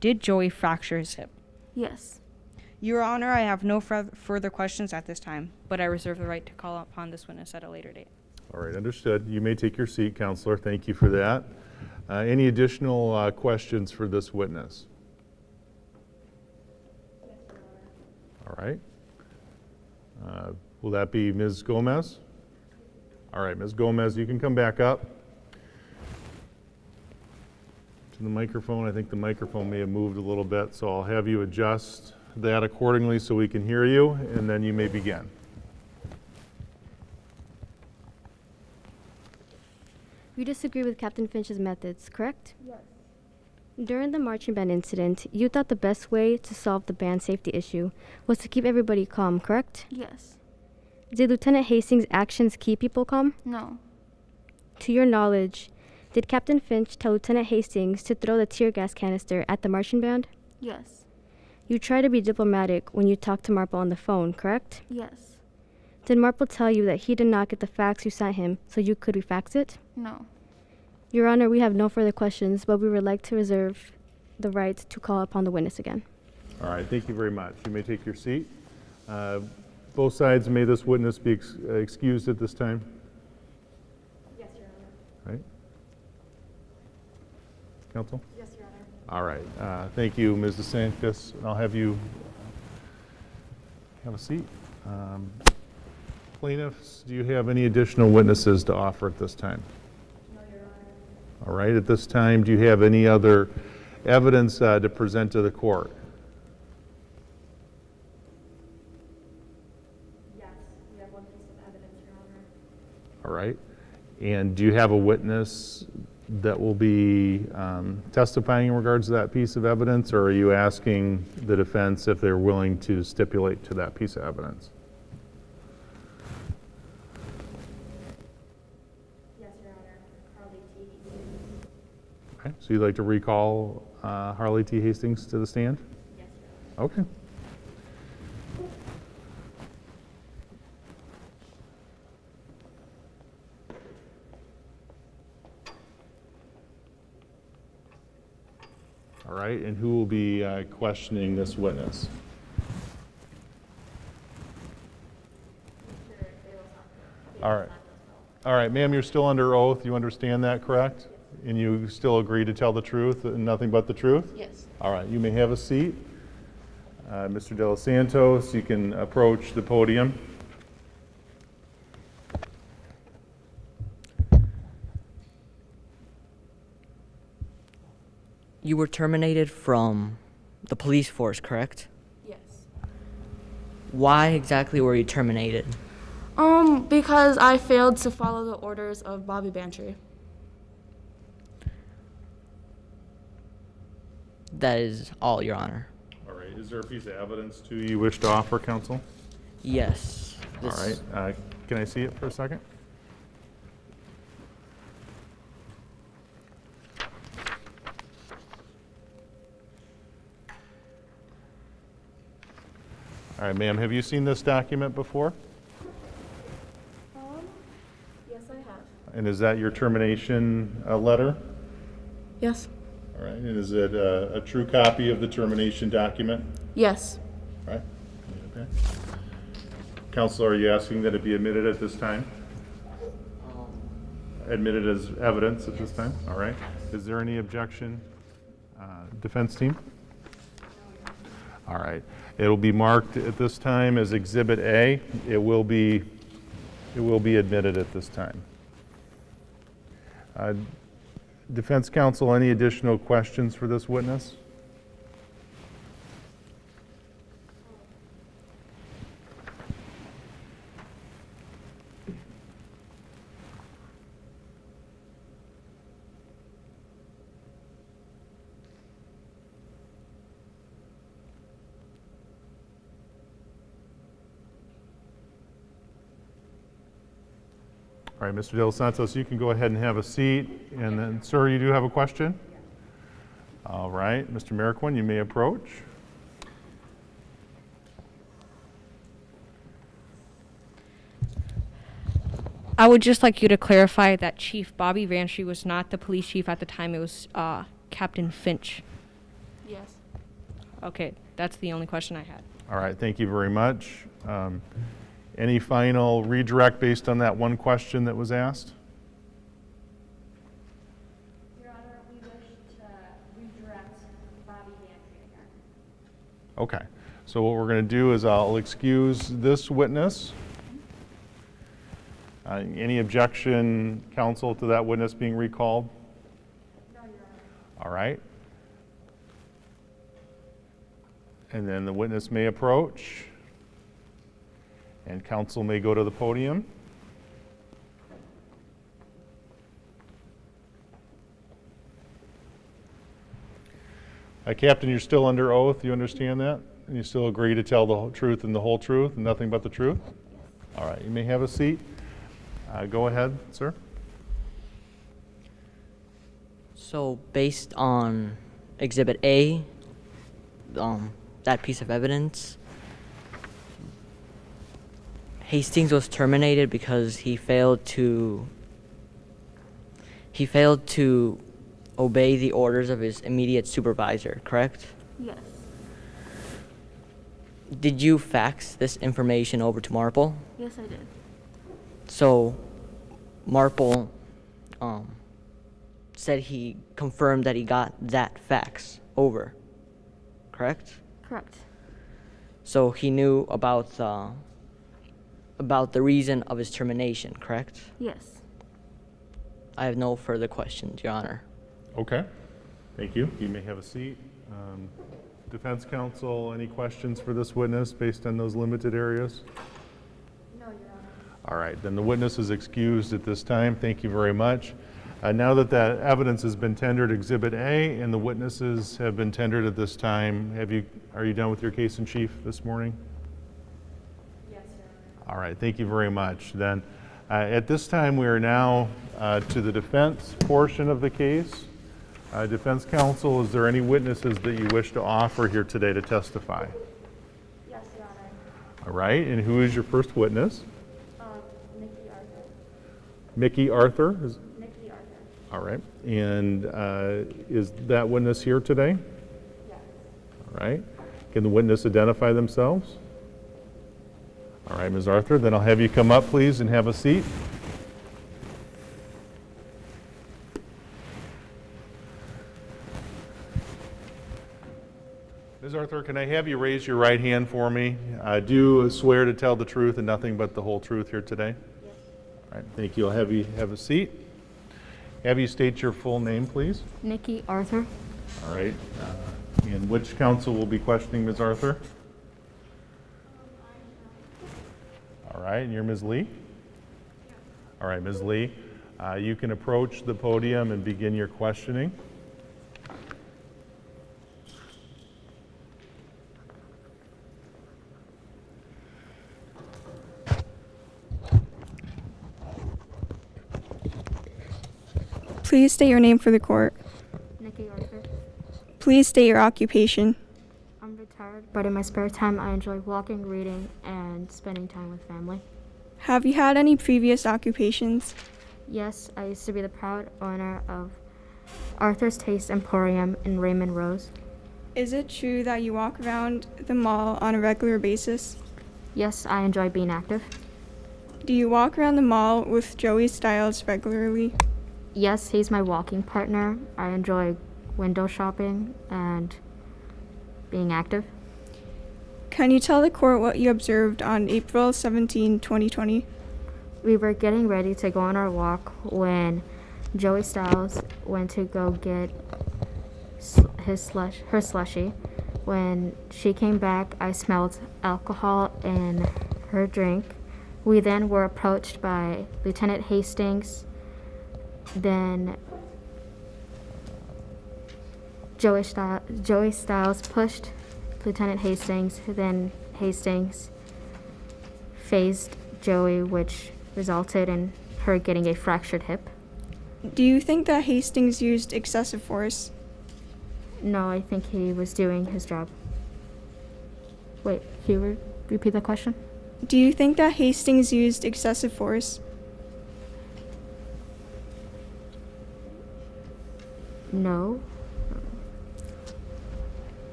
Did Joey fracture his hip? Yes. Your Honor, I have no further questions at this time, but I reserve the right to call upon this witness at a later date. All right, understood. You may take your seat, counselor. Thank you for that. Any additional questions for this witness? All right. Will that be Ms. Gomez? All right, Ms. Gomez, you can come back up to the microphone. I think the microphone may have moved a little bit, so I'll have you adjust that accordingly so we can hear you, and then you may begin. You disagree with Captain Finch's methods, correct? Yes. During the marching band incident, you thought the best way to solve the band safety issue was to keep everybody calm, correct? Yes. Did Lieutenant Hastings' actions keep people calm? No. To your knowledge, did Captain Finch tell Lieutenant Hastings to throw the tear gas canister at the marching band? Yes. You tried to be diplomatic when you talked to Marple on the phone, correct? Yes. Did Marple tell you that he did not get the fax you sent him, so you could refax it? No. Your Honor, we have no further questions, but we would like to reserve the right to call upon the witness again. All right, thank you very much. You may take your seat. Both sides, may this witness be excused at this time? Yes, Your Honor. Right? Counsel? Yes, Your Honor. All right, thank you, Ms. DeSantis. I'll have you have a seat. Plaintiffs, do you have any additional witnesses to offer at this time? No, Your Honor. All right, at this time, do you have any other evidence to present to the court? Yes, we have one piece of evidence, Your Honor. All right, and do you have a witness that will be testifying in regards to that piece of evidence, or are you asking the defense if they're willing to stipulate to that piece of evidence? Yes, Your Honor. Harley T. Hastings. Okay, so you'd like to recall Harley T. Hastings to the stand? Yes, Your Honor. Okay. All right, and who will be questioning this witness? All right, ma'am, you're still under oath. You understand that, correct? And you still agree to tell the truth and nothing but the truth? Yes. All right, you may have a seat. Mr. De Los Santos, you can approach the podium. You were terminated from the police force, correct? Yes. Why exactly were you terminated? Because I failed to follow the orders of Bobby Bantry. That is all, Your Honor. All right, is there a piece of evidence too you wish to offer, counsel? Yes. All right, can I see it for a second? All right, ma'am, have you seen this document before? Yes, I have. And is that your termination letter? Yes. All right, and is it a true copy of the termination document? Yes. All right. Okay. Counsel, are you asking that it be admitted at this time? Admitted as evidence at this time? All right. Is there any objection? Defense team? All right. It'll be marked at this time as Exhibit A. It will be admitted at this time. Defense counsel, any additional questions for this witness? All right, Mr. De Los Santos, you can go ahead and have a seat. And then, sir, you do have a question? All right, Mr. Marquand, you may approach. I would just like you to clarify that Chief Bobby Bantry was not the police chief at the time. It was Captain Finch. Yes. Okay, that's the only question I had. All right, thank you very much. Any final redirect based on that one question that was asked? Your Honor, we wish to redirect Bobby Bantry again. Okay, so what we're going to do is I'll excuse this witness. Any objection, counsel, to that witness being recalled? No, Your Honor. All right. And then the witness may approach, and counsel may go to the podium. Captain, you're still under oath, you understand that? And you still agree to tell the truth and the whole truth and nothing but the truth? All right, you may have a seat. Go ahead, sir. So based on Exhibit A, that piece of evidence, Hastings was terminated because he failed to obey the orders of his immediate supervisor, correct? Yes. Did you fax this information over to Marple? Yes, I did. So Marple said he confirmed that he got that fax over, correct? Correct. So he knew about the reason of his termination, correct? Yes. I have no further questions, Your Honor. Okay, thank you. You may have a seat. Defense counsel, any questions for this witness based on those limited areas? No, Your Honor. All right, then the witness is excused at this time. Thank you very much. Now that that evidence has been tendered, Exhibit A, and the witnesses have been tendered at this time, are you done with your case in chief this morning? Yes, sir. All right, thank you very much. Then, at this time, we are now to the defense portion of the case. Defense counsel, is there any witnesses that you wish to offer here today to testify? Yes, Your Honor. All right, and who is your first witness? Nikki Arthur. Mickey Arthur? Nikki Arthur. All right, and is that witness here today? Yes. All right, can the witness identify themselves? All right, Ms. Arthur, then I'll have you come up, please, and have a seat. Ms. Arthur, Arthur, can I have you raise your right hand for me? Do swear to tell the truth and nothing but the whole truth here today? Yes. All right, thank you. I'll have you have a seat. Have you state your full name, please? Nikki Arthur. All right. And which counsel will be questioning Ms. Arthur? All right, and you're Ms. Lee? All right, Ms. Lee, you can approach the podium and begin your questioning. Please state your name for the court. Nikki Arthur. Please state your occupation. I'm retired, but in my spare time, I enjoy walking, reading, and spending time with family. Have you had any previous occupations? Yes, I used to be the proud owner of Arthur's Taste Emporium in Raymond Rose. Is it true that you walk around the mall on a regular basis? Yes, I enjoy being active. Do you walk around the mall with Joey Styles regularly? Yes, he's my walking partner. I enjoy window shopping and being active. Can you tell the court what you observed on April 17, 2020? We were getting ready to go on our walk when Joey Styles went to go get her slushie. When she came back, I smelled alcohol in her drink. We then were approached by Lieutenant Hastings. Then Joey Styles pushed Lieutenant Hastings. Then Hastings phased Joey, which resulted in her getting a fractured hip. Do you think that Hastings used excessive force? No, I think he was doing his job. Wait, can you repeat the question? Do you think that Hastings used excessive force? No.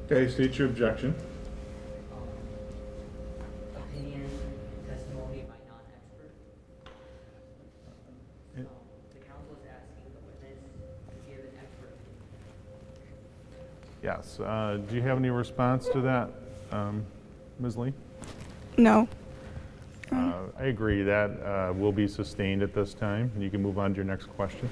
Okay, state your objection. Opinion, testimony by non-expert. So the counsel is asking the witness to give an expert opinion. Yes. Do you have any response to that, Ms. Lee? No. I agree that will be sustained at this time. You can move on to your next question.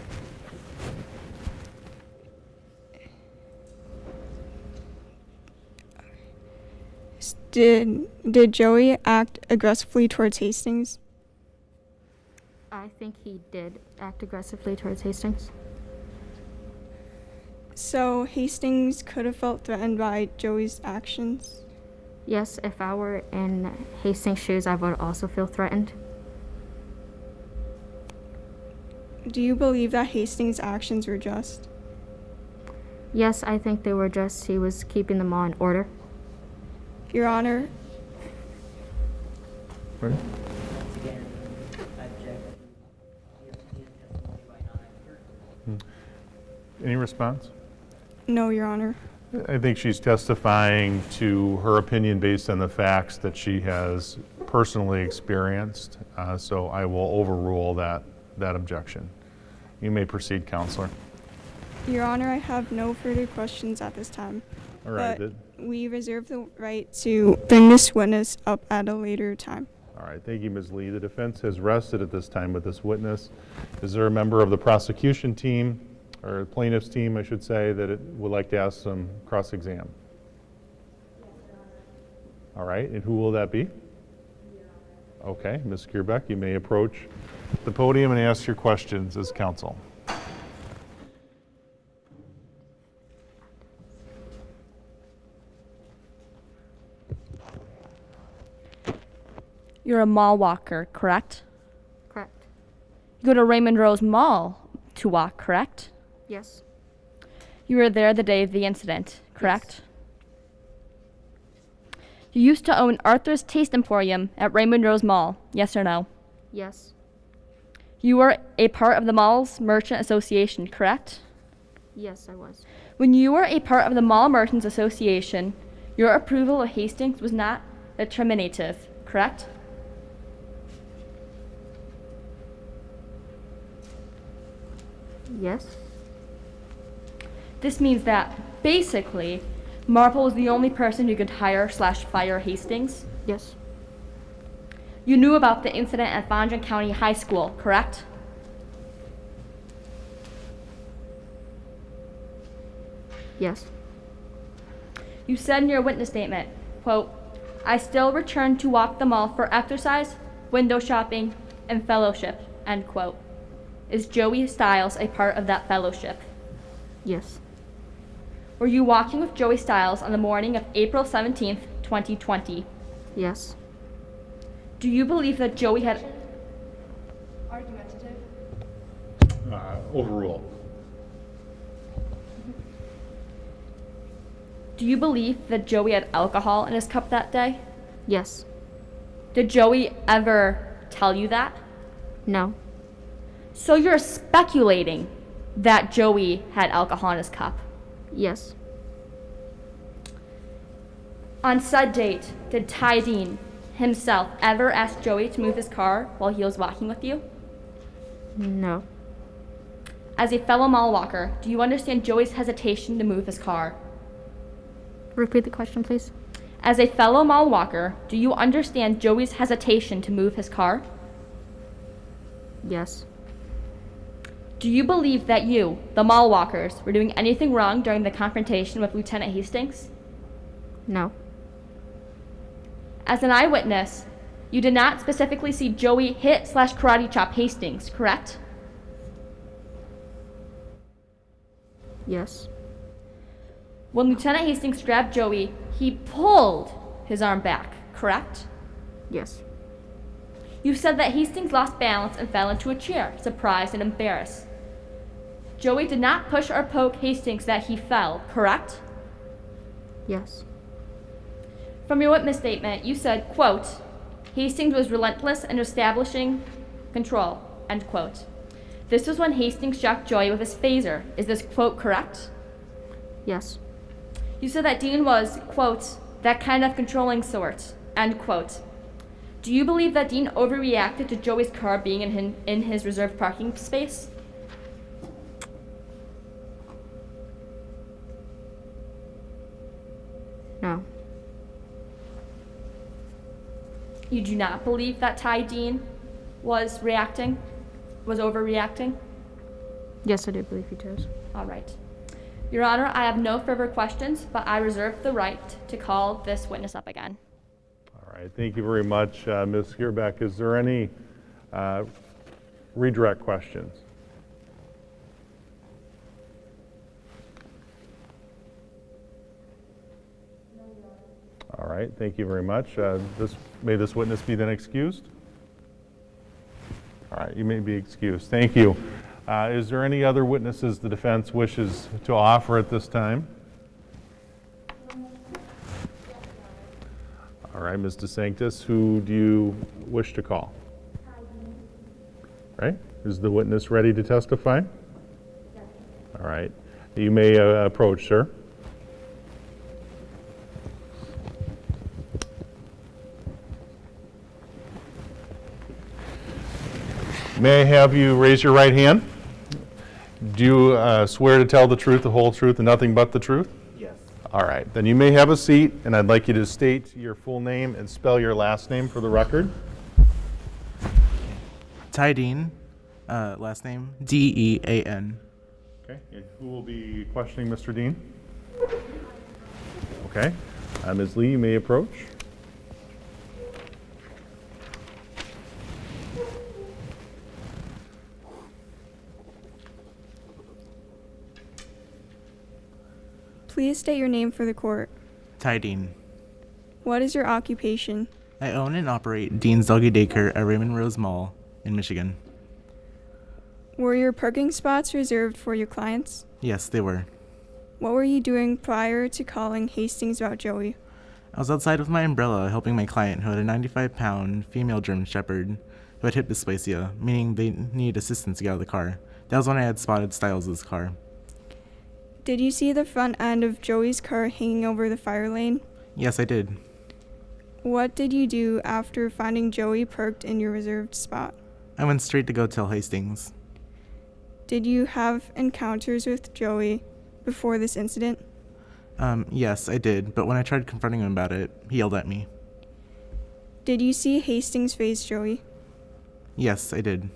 Did Joey act aggressively towards Hastings? I think he did act aggressively towards Hastings. So Hastings could have felt threatened by Joey's actions? Yes, if I were in Hastings' shoes, I would also feel threatened. Do you believe that Hastings' actions were just? Yes, I think they were just. He was keeping them all in order. Your Honor. Right. Once again, I object to the opinion, testimony by non-expert. Any response? No, Your Honor. I think she's testifying to her opinion based on the facts that she has personally experienced. So I will overrule that objection. You may proceed, Counselor. Your Honor, I have no further questions at this time. All right. But we reserve the right to bring this witness up at a later time. All right. Thank you, Ms. Lee. The defense has rested at this time with this witness. Is there a member of the prosecution team, or plaintiff's team, I should say, that it would like to ask some cross-exam? All right. And who will that be? Okay. Ms. Kierbeck, you may approach the podium and ask your questions as counsel. You're a mall walker, correct? Correct. You go to Raymond Rose Mall to walk, correct? Yes. You were there the day of the incident, correct? Yes. You used to own Arthur's Taste Emporium at Raymond Rose Mall, yes or no? Yes. You were a part of the mall's merchant association, correct? Yes, I was. When you were a part of the Mall Merchants Association, your approval of Hastings was not determinative, correct? Yes. This means that, basically, Marple was the only person who could hire/fire Hastings. Yes. You knew about the incident at Fondren County High School, correct? Yes. You said in your witness statement, quote, "I still return to walk the mall for exercise, window shopping, and fellowship," end quote. Is Joey Styles a part of that fellowship? Yes. Were you walking with Joey Styles on the morning of April 17th, 2020? Yes. Do you believe that Joey had... Argumentative. Overrule. Do you believe that Joey had alcohol in his cup that day? Yes. Did Joey ever tell you that? No. So you're speculating that Joey had alcohol in his cup? Yes. On said date, did Ty Dean himself ever ask Joey to move his car while he was walking with you? No. As a fellow mall walker, do you understand Joey's hesitation to move his car? Repeat the question, please. As a fellow mall walker, do you understand Joey's hesitation to move his car? Yes. Do you believe that you, the mall walkers, were doing anything wrong during the confrontation with Lieutenant Hastings? No. As an eyewitness, you did not specifically see Joey hit/karate chop Hastings, correct? Yes. When Lieutenant Hastings grabbed Joey, he pulled his arm back, correct? Yes. You said that Hastings lost balance and fell into a chair, surprised and embarrassed. Joey did not push or poke Hastings that he fell, correct? Yes. From your witness statement, you said, quote, "Hastings was relentless in establishing control," end quote. This was when Hastings struck Joey with his phaser. Is this quote correct? Yes. You said that Dean was, quote, "that kind of controlling sort," end quote. Do you believe that Dean overreacted to Joey's car being in his reserved parking space? No. You do not believe that Ty Dean was overreacting? Yes, I do believe he does. All right. Your Honor, I have no further questions, but I reserve the right to call this witness up again. All right, thank you very much, Ms. Gearbeck. Is there any redirect questions? All right, thank you very much. May this witness be then excused? All right, you may be excused. Thank you. Is there any other witnesses the defense wishes to offer at this time? All right, Ms. DeSanctis, who do you wish to call? Right? Is the witness ready to testify? Yes. All right. You may approach, sir. May I have you raise your right hand? Do you swear to tell the truth, the whole truth, and nothing but the truth? Yes. All right. Then you may have a seat, and I'd like you to state your full name and spell your last name for the record. Ty Dean, last name Dean. Okay. And who will be questioning Mr. Dean? Okay. Ms. Lee, you may approach. Please state your name for the court. Ty Dean. What is your occupation? I own and operate Dean's Doggy Daycare at Raymond Rose Mall in Michigan. Were your parking spots reserved for your clients? Yes, they were. What were you doing prior to calling Hastings about Joey? I was outside with my umbrella helping my client who had a 95-pound female German Shepherd who had hip dysplasia, meaning they needed assistance to get out of the car. That was when I had spotted Styles' car. Did you see the front end of Joey's car hanging over the fire lane? Yes, I did. What did you do after finding Joey parked in your reserved spot? I went straight to go tell Hastings. Did you have encounters with Joey before this incident? Yes, I did, but when I tried confronting him about it, he yelled at me. Did you see Hastings face Joey? Yes, I did.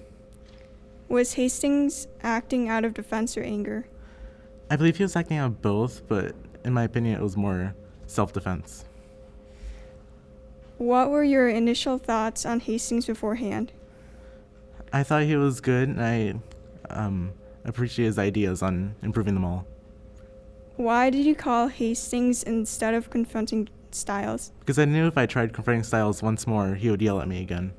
Was Hastings acting out of defense or anger? I believe he was acting out of both, but in my opinion, it was more self-defense. What were your initial thoughts on Hastings beforehand? I thought he was good, and I appreciate his ideas on improving the mall. Why did you call Hastings instead of confronting Styles? Because I knew if I tried confronting Styles once more, he would yell at me again.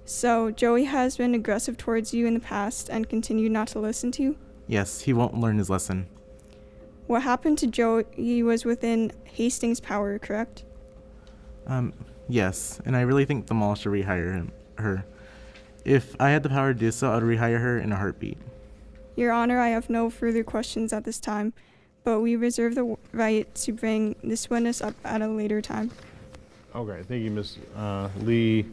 So, Joey has been aggressive towards you in the past and continued not to listen to you? Yes, he won't learn his lesson. What happened to Joey was within Hastings' power, correct? Yes, and I really think the mall should rehire her. If I had the power to do so, I would rehire her in a heartbeat. Your Honor, I have no further questions at this time, but we reserve the right to bring this witness up at a later time. Okay, thank you, Ms. Lee.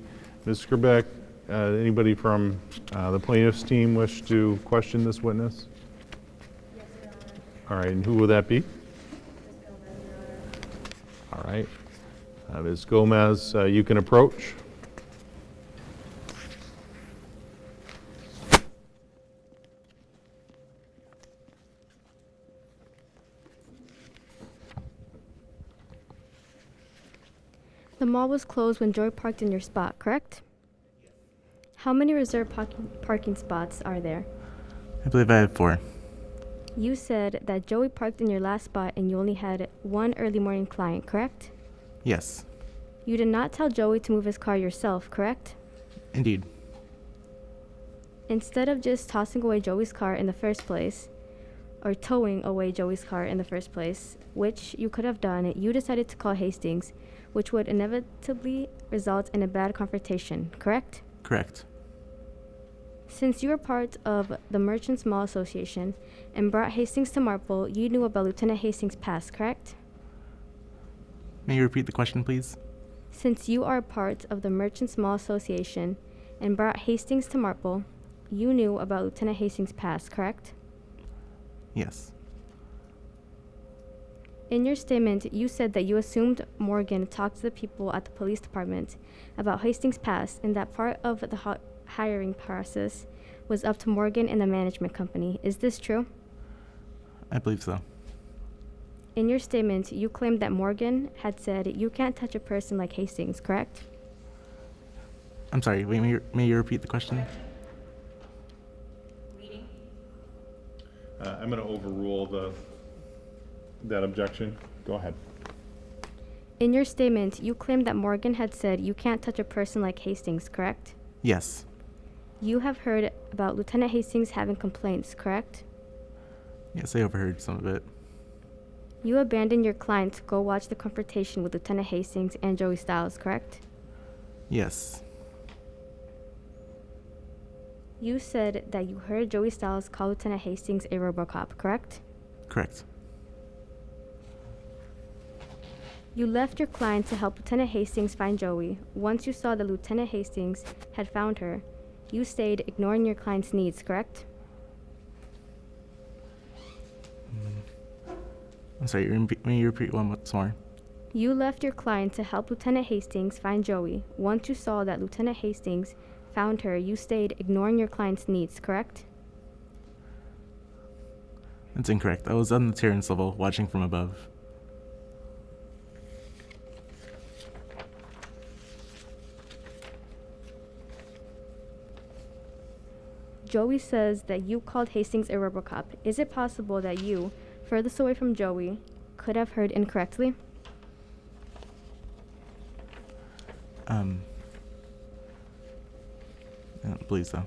Ms. Skrbeck, anybody from the plaintiff's team wish to question this witness? Yes, Your Honor. All right, and who will that be? Ms. Gomez, Your Honor. All right. Ms. Gomez, you can approach. The mall was closed when Joey parked in your spot, correct? How many reserved parking spots are there? I believe I have 4. You said that Joey parked in your last spot and you only had one early morning client, correct? Yes, You did not tell Joey to move his car yourself, correct? indeed. Instead of just tossing away Joey's car in the first place, or towing away Joey's car in the first place, which you could have done, you decided to call Hastings, which would inevitably result in a bad confrontation, correct? Correct. Since you were part of the Merchants Mall Association and brought Hastings to Marple, you knew about Lieutenant Hastings' past, correct? May you repeat the question, please? Since you are part of the Merchants Mall Association and brought Hastings to Marple, you knew about Lieutenant Hastings' past, correct? Yes. In your statement, you said that you assumed Morgan talked to the people at the police department about Hastings' past and that part of the hiring process was up to Morgan and the management company. Is this true? I believe so. In your statement, you claimed that Morgan had said you can't touch a person like Hastings, correct? I'm sorry, wait, may you repeat the question? I'm going to overrule that objection. Go ahead. In your statement, you claimed that Morgan had said you can't touch a person like Hastings, correct? Yes. You have heard about Lieutenant Hastings having complaints, correct? Yes, I overheard some of it. You abandoned your client to go watch the confrontation with Lieutenant Hastings and Joey Styles, correct? Yes. You said that you heard Joey Styles call Lieutenant Hastings a RoboCop, correct? Correct. You left your client to help Lieutenant Hastings find Joey. Once you saw that Lieutenant Hastings had found her, you stayed, ignoring your client's needs, correct? I'm sorry, may you repeat one more? You left your client to help Lieutenant Hastings find Joey. Once you saw that Lieutenant Hastings found her, you stayed, ignoring your client's needs, correct? That's incorrect. I was on the Terrence level, watching from above. Joey says that you called Hastings a RoboCop. Is it possible that you, furthest away from Joey, could have heard incorrectly? I don't believe so.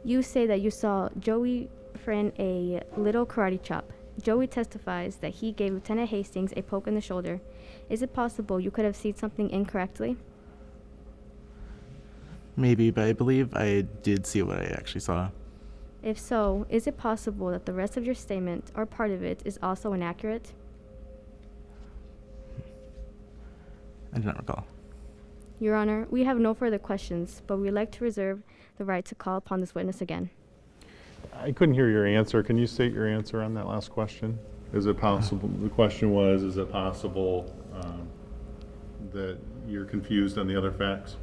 You say that you saw Joey friend a little karate chop. Joey testifies that he gave Lieutenant Hastings a poke in the shoulder. Is it possible you could have seen something incorrectly? Maybe, but I believe I did see what I actually saw. If so, is it possible that the rest of your statement, or part of it, is also inaccurate? I do not recall. Your Honor, we have no further questions, but we'd like to reserve the right to call upon this witness again. I couldn't hear your answer. Can you state your answer on that last question? Is it possible, the question was, is it possible that you're confused on the other facts?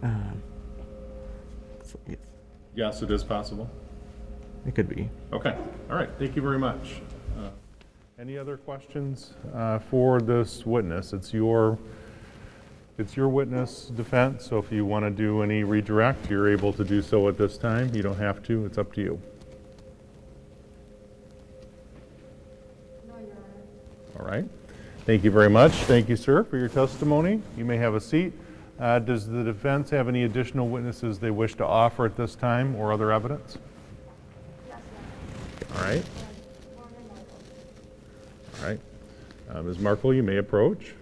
Yes, Yes, it is possible. it could be. Okay, all right, thank you very much. Any other questions for this witness? It's your witness defense, so if you want to do any redirect, you're able to do so at this time. You don't have to, it's up to you. All right, thank you very much. Thank you, sir, for your testimony. You may have a seat. Does the defense have any additional witnesses they wish to offer at this time or other evidence? Yes, All right. All right. Ms. Markle, you may approach.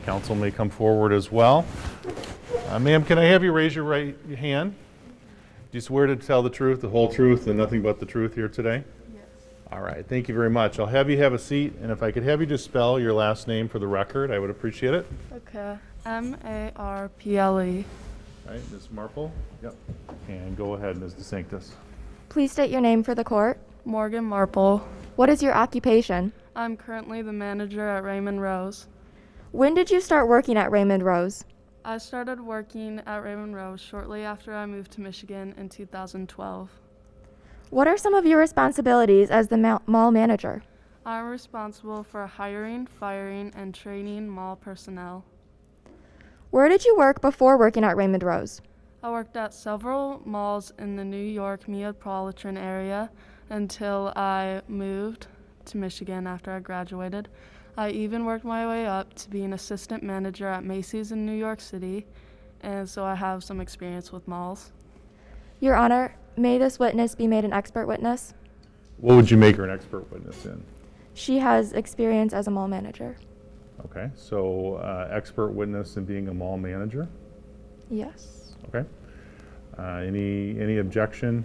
Counsel may come forward as well. Ma'am, can I have you raise your right hand? Do you swear to tell the truth, the whole truth, and nothing but the truth here today? Yes. All right. Thank you very much. I'll have you have a seat, and if I could have you just spell your last name for the record, I would appreciate it. Okay. M-A-R-P-L-E. All right, Ms. Marple. Yep. And go ahead, Ms. DeSanctis. Please state your name for the court. Morgan Marple. What is your occupation? I'm currently the manager at Raymond Rose. When did you start working at Raymond Rose? I started working at Raymond Rose shortly after I moved to Michigan in 2012. What are some of your responsibilities as the mall manager? I'm responsible for hiring, firing, and training mall personnel. Where did you work before working at Raymond Rose? I worked at several malls in the New York metropolitan area until I moved to Michigan after I graduated. I even worked my way up to be an assistant manager at Macy's in New York City, and so I have some experience with malls. Your Honor, may this witness be made an expert witness? What would you make her an expert witness in? She has experience as a mall manager. Okay, so expert witness in being a mall manager? Yes. Okay. Any objection?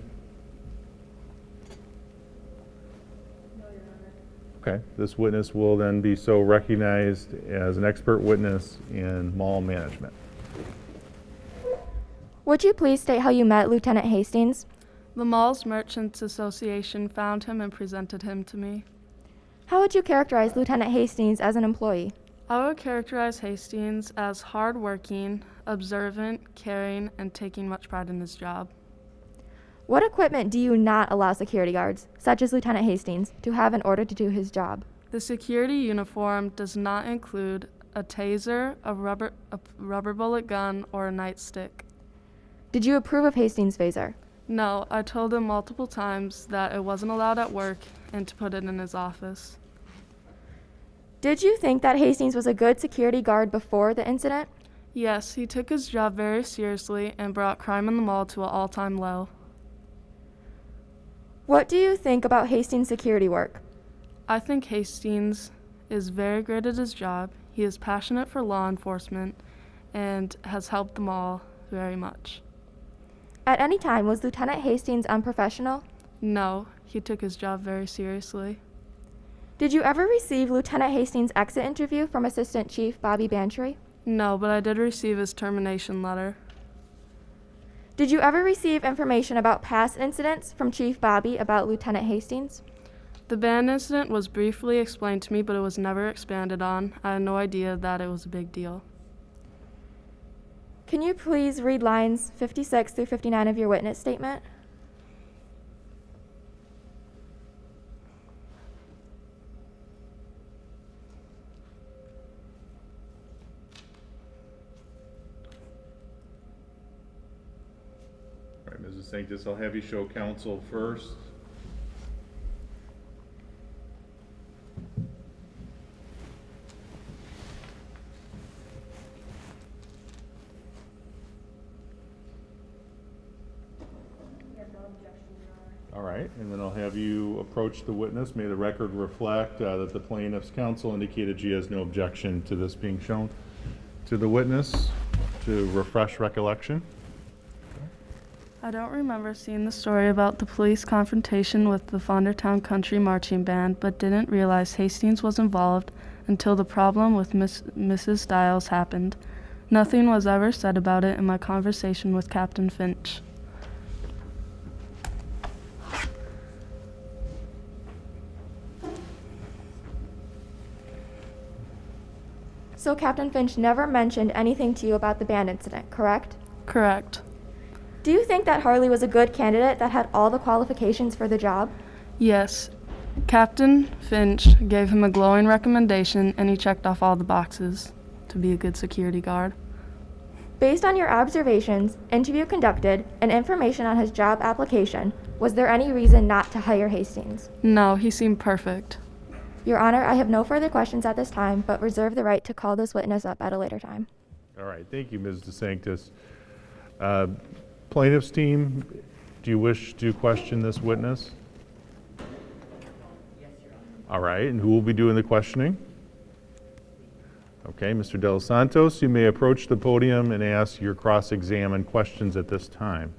No, Your Honor. Okay, this witness will then be so recognized as an expert witness in mall management. Would you please state how you met Lieutenant Hastings? The Malls Merchants Association found him and presented him to me. How would you characterize Lieutenant Hastings as an employee? I would characterize Hastings as hardworking, observant, caring, and taking much pride in his job. What equipment do you not allow security guards, such as Lieutenant Hastings, to have in order to do his job? The security uniform does not include a taser, a rubber bullet gun, or a nightstick. Did you approve of Hastings' phaser? No, I told him multiple times that it wasn't allowed at work and to put it in his office. Did you think that Hastings was a good security guard before the incident? Yes, he took his job very seriously and brought crime in the mall to an all-time low. What do you think about Hastings' security work? I think Hastings is very great at his job. He is passionate for law enforcement and has helped the mall very much. At any time, was Lieutenant Hastings unprofessional? No, he took his job very seriously. Did you ever receive Lieutenant Hastings' exit interview from Assistant Chief Bobby Bantry? No, but I did receive his termination letter. Did you ever receive information about past incidents from Chief Bobby about Lieutenant Hastings? The band incident was briefly explained to me, but it was never expanded on. I had no idea that it was a big deal. Can you please read lines 56 through 59 of your witness statement? All right, Mrs. Sanctus, I'll have you show counsel first. All right, and then I'll have you approach the witness. May the record reflect that the plaintiff's counsel indicated she has no objection to this being shown to the witness to refresh recollection. I don't remember seeing the story about the police confrontation with the Fondertown Country Marching Band, but didn't realize Hastings was involved until the problem with Mrs. Stiles happened. Nothing was ever said about it in my conversation with Captain Finch. So Captain Finch never mentioned anything to you about the band incident, correct? Correct. Do you think that Harley was a good candidate that had all the qualifications for the job? Yes. Captain Finch gave him a glowing recommendation, and he checked off all the boxes to be a good security guard. Based on your observations, interview conducted, and information on his job application, was there any reason not to hire Hastings? No, he seemed perfect. Your Honor, I have no further questions at this time, but reserve the right to call this witness up at a later time. All right, thank you, Ms. DeSanctis. Plaintiff's team, do you wish to question this witness? All right, and who will be doing the questioning? Okay, Mr. De Los Santos, you may approach the podium and ask your cross-examined questions at this time.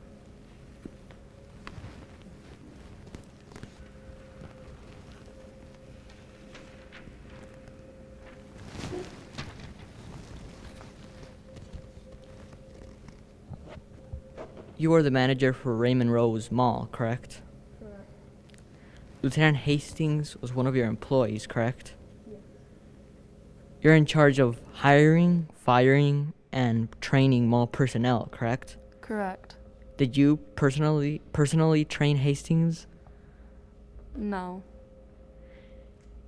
You are the manager for Raymond Rose Mall, correct? Correct. Lieutenant Hastings was one of your employees, correct? Yes. You're in charge of hiring, firing, and training mall personnel, correct? Correct. Did you personally train Hastings? No.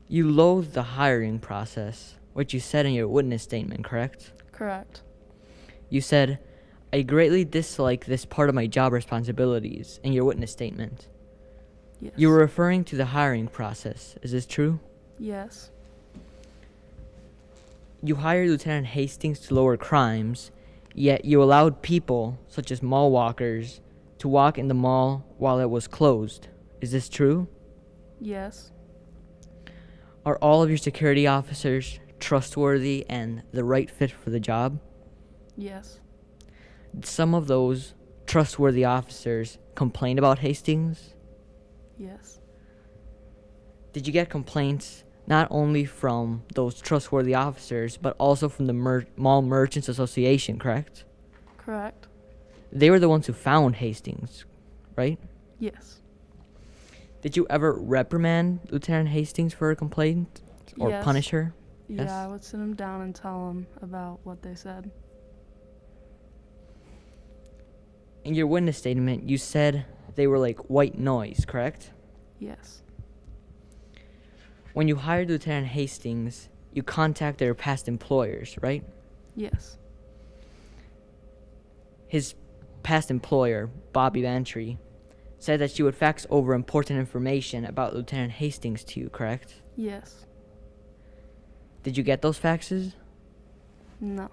You loathe the hiring process, which you said in your witness statement, correct? Correct. You said, I greatly dislike this part of my job responsibilities in your witness statement. Yes. You were referring to the hiring process. Is this true? Yes. You hired Lieutenant Hastings to lower crimes, yet you allowed people, such as mall walkers, to walk in the mall while it was closed. Is this true? Yes. Are all of your security officers trustworthy and the right fit for the job? Yes. Some of those trustworthy officers complain about Hastings? Yes. Did you get complaints not only from those trustworthy officers, but also from the Mall Merchants Association, correct? Correct. They were the ones who found Hastings, right? Yes. Did you ever reprimand Lieutenant Hastings for a complaint or Yes. punish her? Yeah, Yes? I would sit them down and tell them about what they said. In your witness statement, you said they were like white noise, correct? Yes. When you hired Lieutenant Hastings, you contacted their past employers, right? Yes. His past employer, Bobby Bantry, said that she would fax over important information about Lieutenant Hastings to you, correct? Yes. Did you get those faxes? No.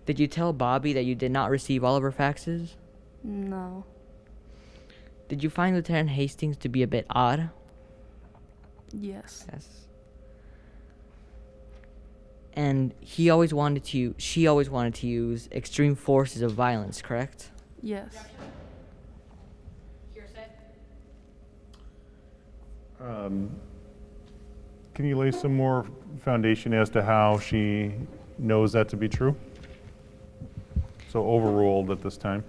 Did you tell Bobby that you did not receive all of her faxes? No. Did you find Lieutenant Hastings to be a bit odd? Yes. Yes. And she always wanted to use extreme forces of violence, correct? Yes. Can you lay some more foundation as to how she knows that to be true? So overruled at this time.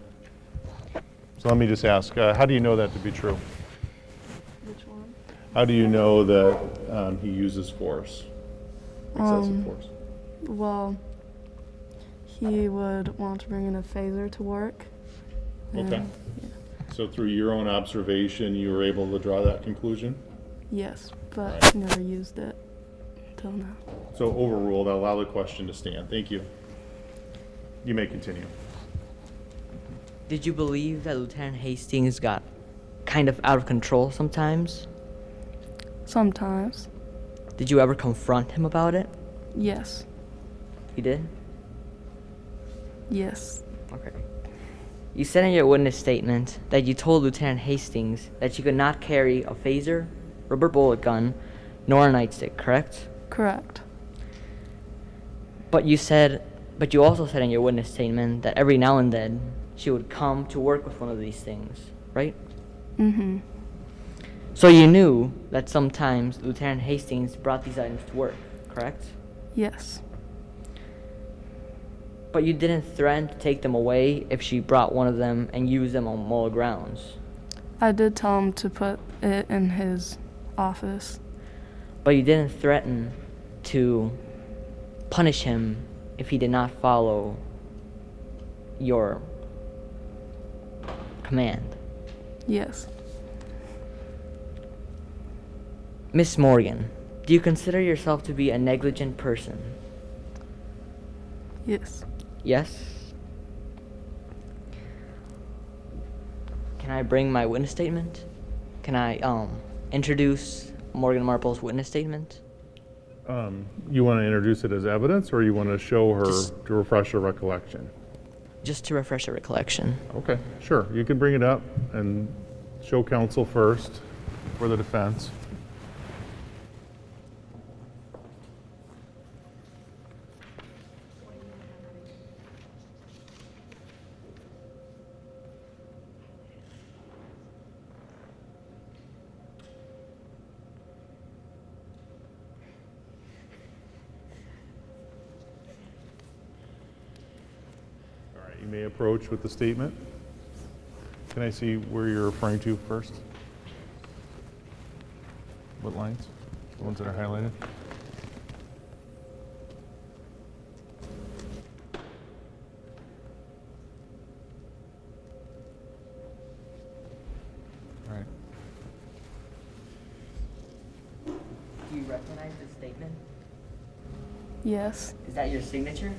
So let me just ask, how do you know that to be true? Which one? How do you know that he uses force, excessive force? Well, he would want to bring in a phaser to work. Okay. and- yeah. So through your own observation, you were able to draw that conclusion? Yes, but Right. he never used it until now. So overruled, I'll allow the question to stand. Thank you. You may continue. Did you believe that Lieutenant Hastings got kind of out of control sometimes? Sometimes. Did you ever confront him about it? Yes. You did? Yes. Okay. You said in your witness statement that you told Lieutenant Hastings that you could not carry a phaser, rubber bullet gun, nor a nightstick, correct? Correct. But you also said in your witness statement that every now and then she would come to work with one of these things, right? Mm-hmm. So you knew that sometimes Lieutenant Hastings brought these items to work, correct? Yes. But you didn't threaten to take them away if she brought one of them and used them on mall grounds. I did tell him to put it in his office. But you didn't threaten to punish him if he did not follow your command. Yes. Miss Morgan, do you consider yourself to be a negligent person? Yes. Yes? Can I bring my witness statement? Can I introduce Morgan Marple's witness statement? You want to introduce it as evidence, or you want to show her to refresh her recollection? Just to refresh her recollection. Okay, sure. You can bring it up and show counsel first for the defense. You may approach with the statement. Can I see where you're referring to first? What lines? The ones that are highlighted? All right. Do you recognize this statement? Yes. Is that your signature?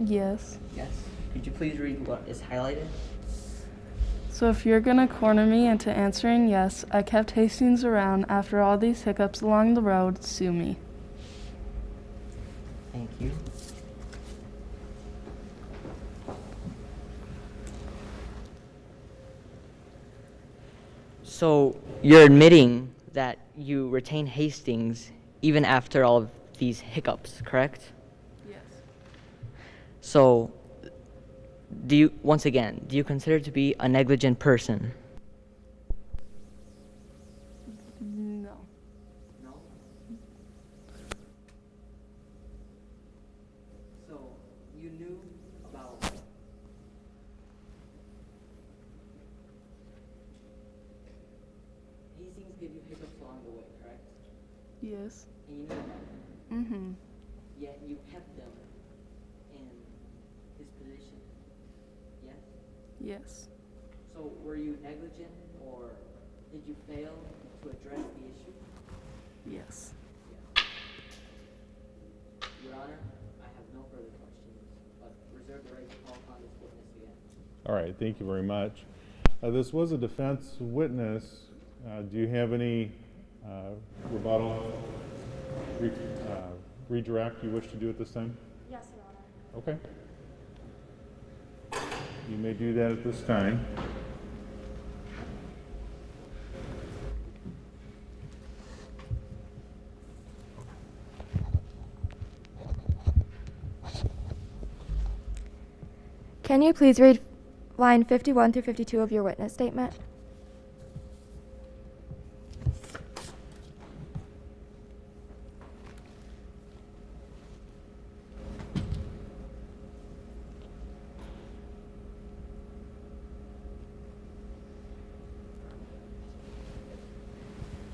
Yes. Yes. Could you please read what is highlighted? So if you're gonna corner me into answering yes, I kept Hastings around after all these hiccups along the road, sue me. Thank you. So you're admitting that you retained Hastings even after all of these hiccups, correct? Yes. So do you consider to be a negligent person? No. No. So you knew about Hastings gave you hiccups along the way, correct? Yes. And you knew that. Mm-hmm. Yet you kept them in his position. Yes? Yes. So were you negligent, or did you fail to address the issue? Yes. Your Honor, I have no further questions, but reserve the right to call upon this witness again. All right, thank you very much. This was a defense witness. Do you have any rebuttal, redirect you wish to do at this time? Yes, Your Honor. Okay. You may do that at this time. Can you please read line 51 through 52 of your witness statement?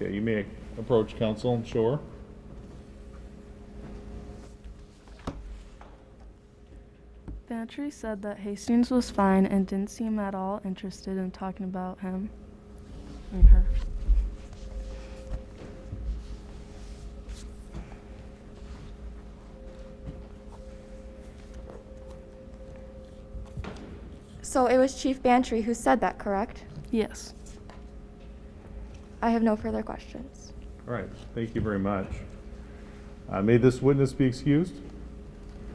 Okay, you may approach counsel and show her. Bantry said that Hastings was fine and didn't seem at all interested in talking about him and her. So it was Chief Bantry who said that, correct? Yes. I have no further questions. All right, thank you very much. May this witness be excused?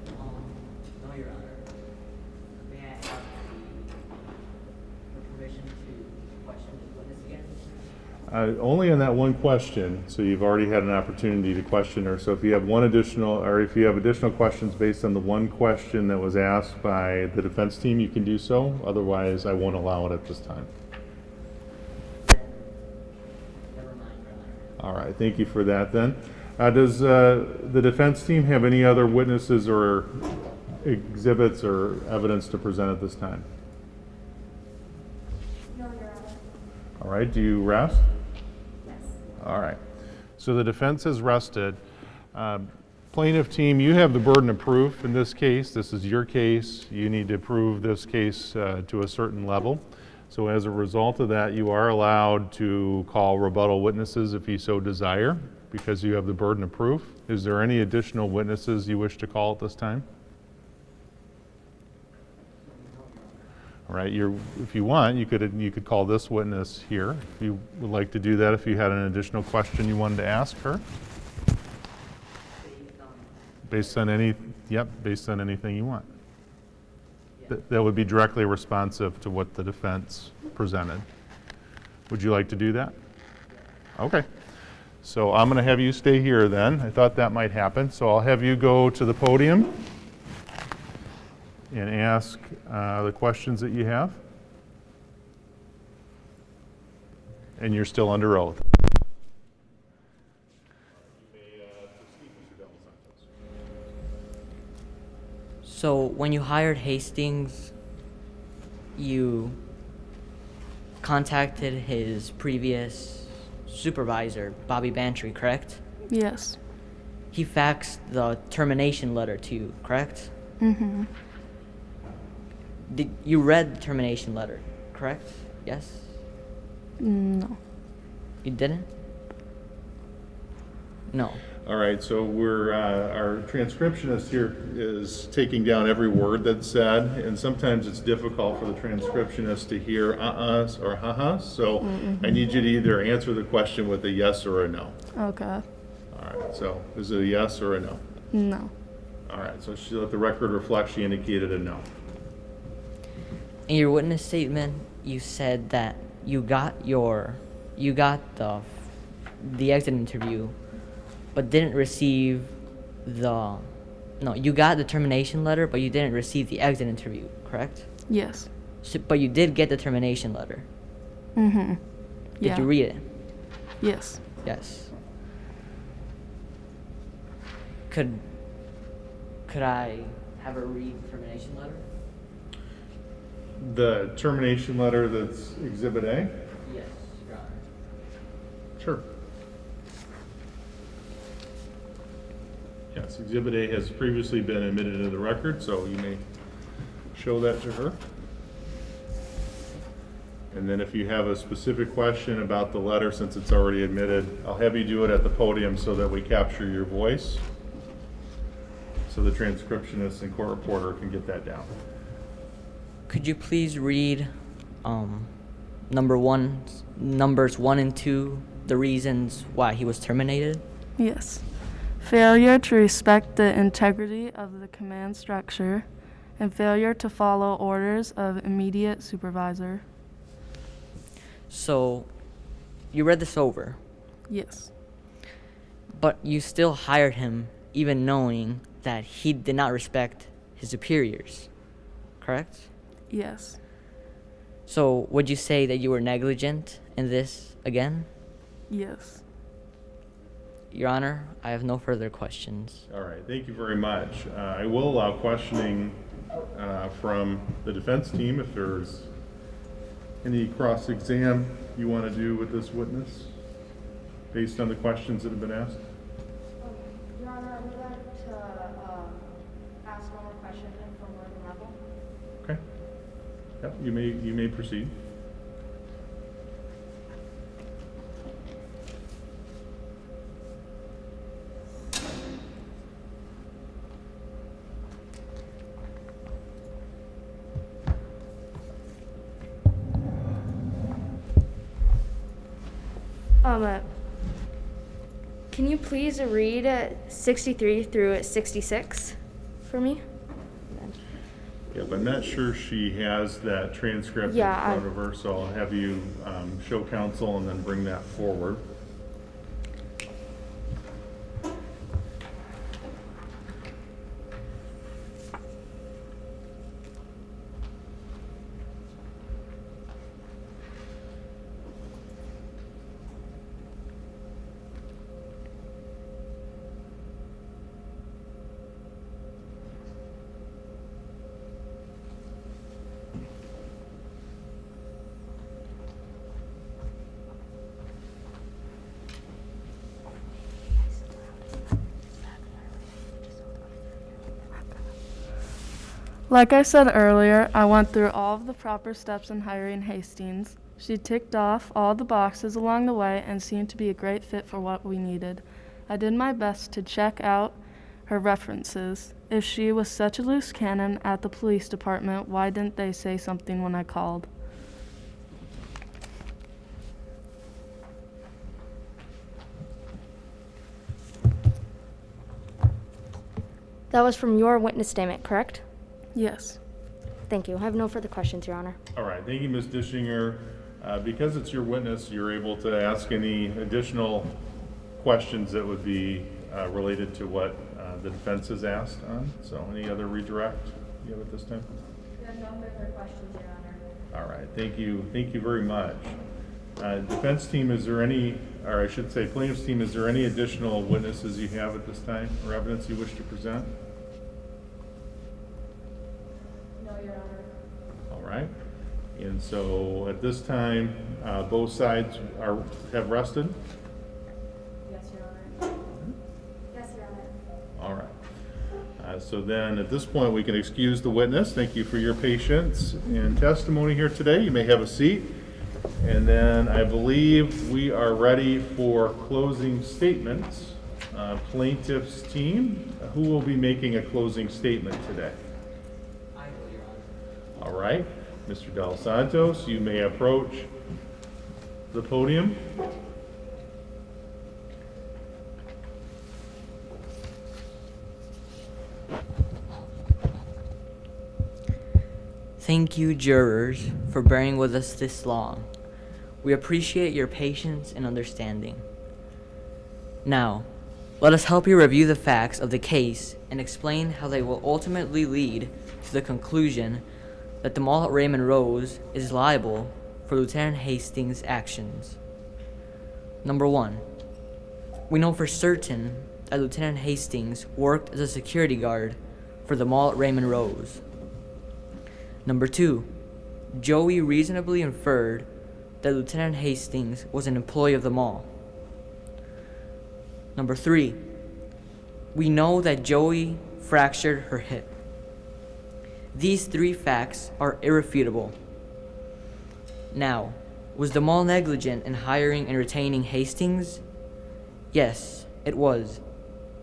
No, Your Honor. May I have the permission to question this witness again? Only on that one question, so you've already had an opportunity to question her. So if you have one additional, or if you have additional questions based on the one question that was asked by the defense team, you can do so. Otherwise, I won't allow it at this time. All right, thank you for that then. Does the defense team have any other witnesses or exhibits or evidence to present at this time? No, Your Honor. All right, do you rest? Yes. All right. So the defense has rested. Plaintiff team, you have the burden of proof in this case. This is your case. You need to prove this case to a certain level. So as a result of that, you are allowed to call rebuttal witnesses if you so desire, because you have the burden of proof. Is there any additional witnesses you wish to call at this time? All right, if you want, you could call this witness here. If you would like to do that, if you had an additional question you wanted to ask her. Based on anything you want. That would be directly responsive to what the defense presented. Would you like to do that? Okay. So I'm going to have you stay here then. I thought that might happen. So I'll have you go to the podium and ask the questions that you have. And you're still under oath. So when you hired Hastings, you contacted his previous supervisor, Bobby Bantry, correct? Yes. He faxed the termination letter to you, correct? Mm-hmm. Did you read the termination letter, correct? Yes? No. You didn't? No. All right, so our transcriptionist here is taking down every word that's said, and sometimes it's difficult for the transcriptionist to hear uh-uhs or ha-has, so I need you to either answer the question with a yes or a no. Okay. All right, so is it a yes or a no? No. All right, so she let the record reflect she indicated a no. In your witness statement, you said that you got the exit interview, but didn't receive you got the termination letter, but you didn't receive the exit interview, correct? Yes. So, but you did get the termination letter. Mm-hmm. Did you read it? Yes. Yes. Could I have her read the termination letter? The termination letter that's Exhibit A? Yes, Your Honor. Sure. Yes, Exhibit A has previously been admitted into the record, so you may show that to her. And then if you have a specific question about the letter, since it's already admitted, I'll have you do it at the podium so that we capture your voice, so the transcriptionist and court reporter can get that down. Could you please read numbers 1 and 2, the reasons why he was terminated? Yes. Failure to respect the integrity of the command structure and failure to follow orders of immediate supervisor. So, you read this over? Yes. But you still hired him even knowing that he did not respect his superiors, correct? Yes. So, would you say that you were negligent in this again? Yes. Your Honor, I have no further questions. All right, thank you very much. I will allow questioning from the defense team if there's any cross-exam you want to do with this witness based on the questions that have been asked. Your Honor, I would like to ask one more question from Morgan Marple. Okay. Yep, you may proceed. Can you please read 63 through 66 for me? Yeah, but I'm not sure she has that transcript in front of her, so I'll have you show counsel and then bring that forward. Like I said earlier, I went through all of the proper steps in hiring Hastings. She ticked off all the boxes along the way and seemed to be a great fit for what we needed. I did my best to check out her references. If she was such a loose cannon at the police department, why didn't they say something when I called? That was from your witness statement, correct? Yes. Thank you. I have no further questions, Your Honor. All right, thank you, Ms. Dischinger. Because it's your witness, you're able to ask any additional questions that would be related to what the defense has asked on. So any other redirect you have at this time? I have no further questions, Your Honor. All right, thank you very much. Defense team, is there any, or I should say plaintiff's team, is there any additional witnesses you have at this time or evidence you wish to present? No, Your Honor. All right. And so at this time, both sides have rested? Yes, Your Honor. Yes, Your Honor. All right. So then at this point, we can excuse the witness. Thank you for your patience and testimony here today. You may have a seat. And then I believe we are ready for closing statements. Plaintiff's team, who will be making a closing statement today? I will, Your Honor. All right. Mr. Del Santos, you may approach the podium. Thank you, jurors, for bearing with us this long. We appreciate your patience and understanding. Now, let us help you review the facts of the case and explain how they will ultimately lead to the conclusion that the mall at Raymond Rose is liable for Lieutenant Hastings' actions. Number 1, we know for certain that Lieutenant Hastings worked as a security guard for the mall at Raymond Rose. Number 2, Joey reasonably inferred that Lieutenant Hastings was an employee of the mall. Number 3, we know that Joey fractured her hip. These 3 facts are irrefutable. Now, was the mall negligent in hiring and retaining Hastings? Yes, it was.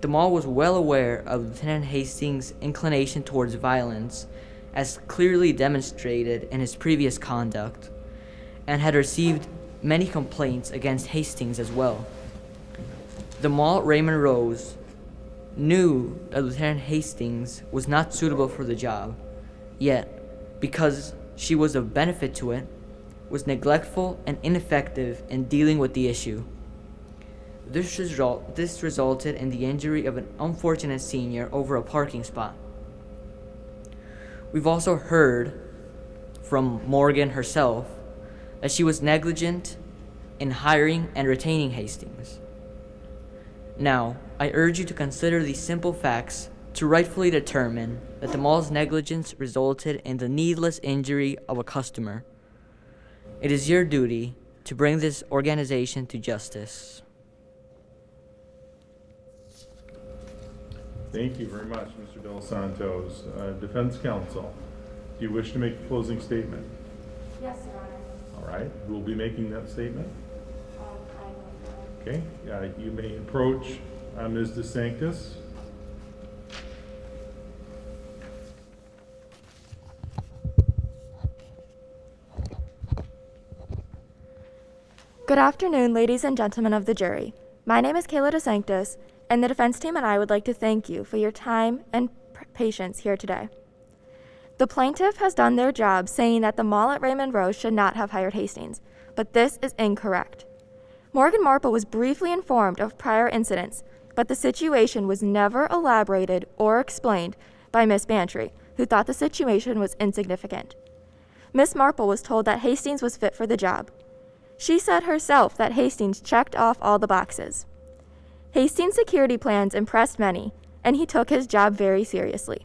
The mall was well aware of Lieutenant Hastings' inclination towards violence, as clearly demonstrated in his previous conduct, and had received many complaints against Hastings as well. The mall at Raymond Rose knew that Lieutenant Hastings was not suitable for the job, yet, because she was of benefit to it, was neglectful and ineffective in dealing with the issue. This resulted in the injury of an unfortunate senior over a parking spot. We've also heard from Morgan herself that she was negligent in hiring and retaining Hastings. Now, I urge you to consider these simple facts to rightfully determine that the mall's negligence resulted in the needless injury of a customer. It is your duty to bring this organization to justice. Thank you very much, Mr. Del Santos. Defense counsel, do you wish to make a closing statement? Yes, Your Honor. All right, who will be making that statement? I Okay, you may approach Ms. DeSanctis. Good afternoon, ladies and gentlemen of the jury. My name is Kayla DeSanctis, and the defense team and I would like to thank you for your time and patience here today. The plaintiff has done their job saying that the mall at Raymond Rose should not have hired Hastings, but this is incorrect. Morgan Marple was briefly informed of prior incidents, but the situation was never elaborated or explained by Miss Bantry, who thought the situation was insignificant. Miss Marple was told that Hastings was fit for the job. She said herself that Hastings checked off all the boxes. Hastings' security plans impressed many, and he took his job very seriously.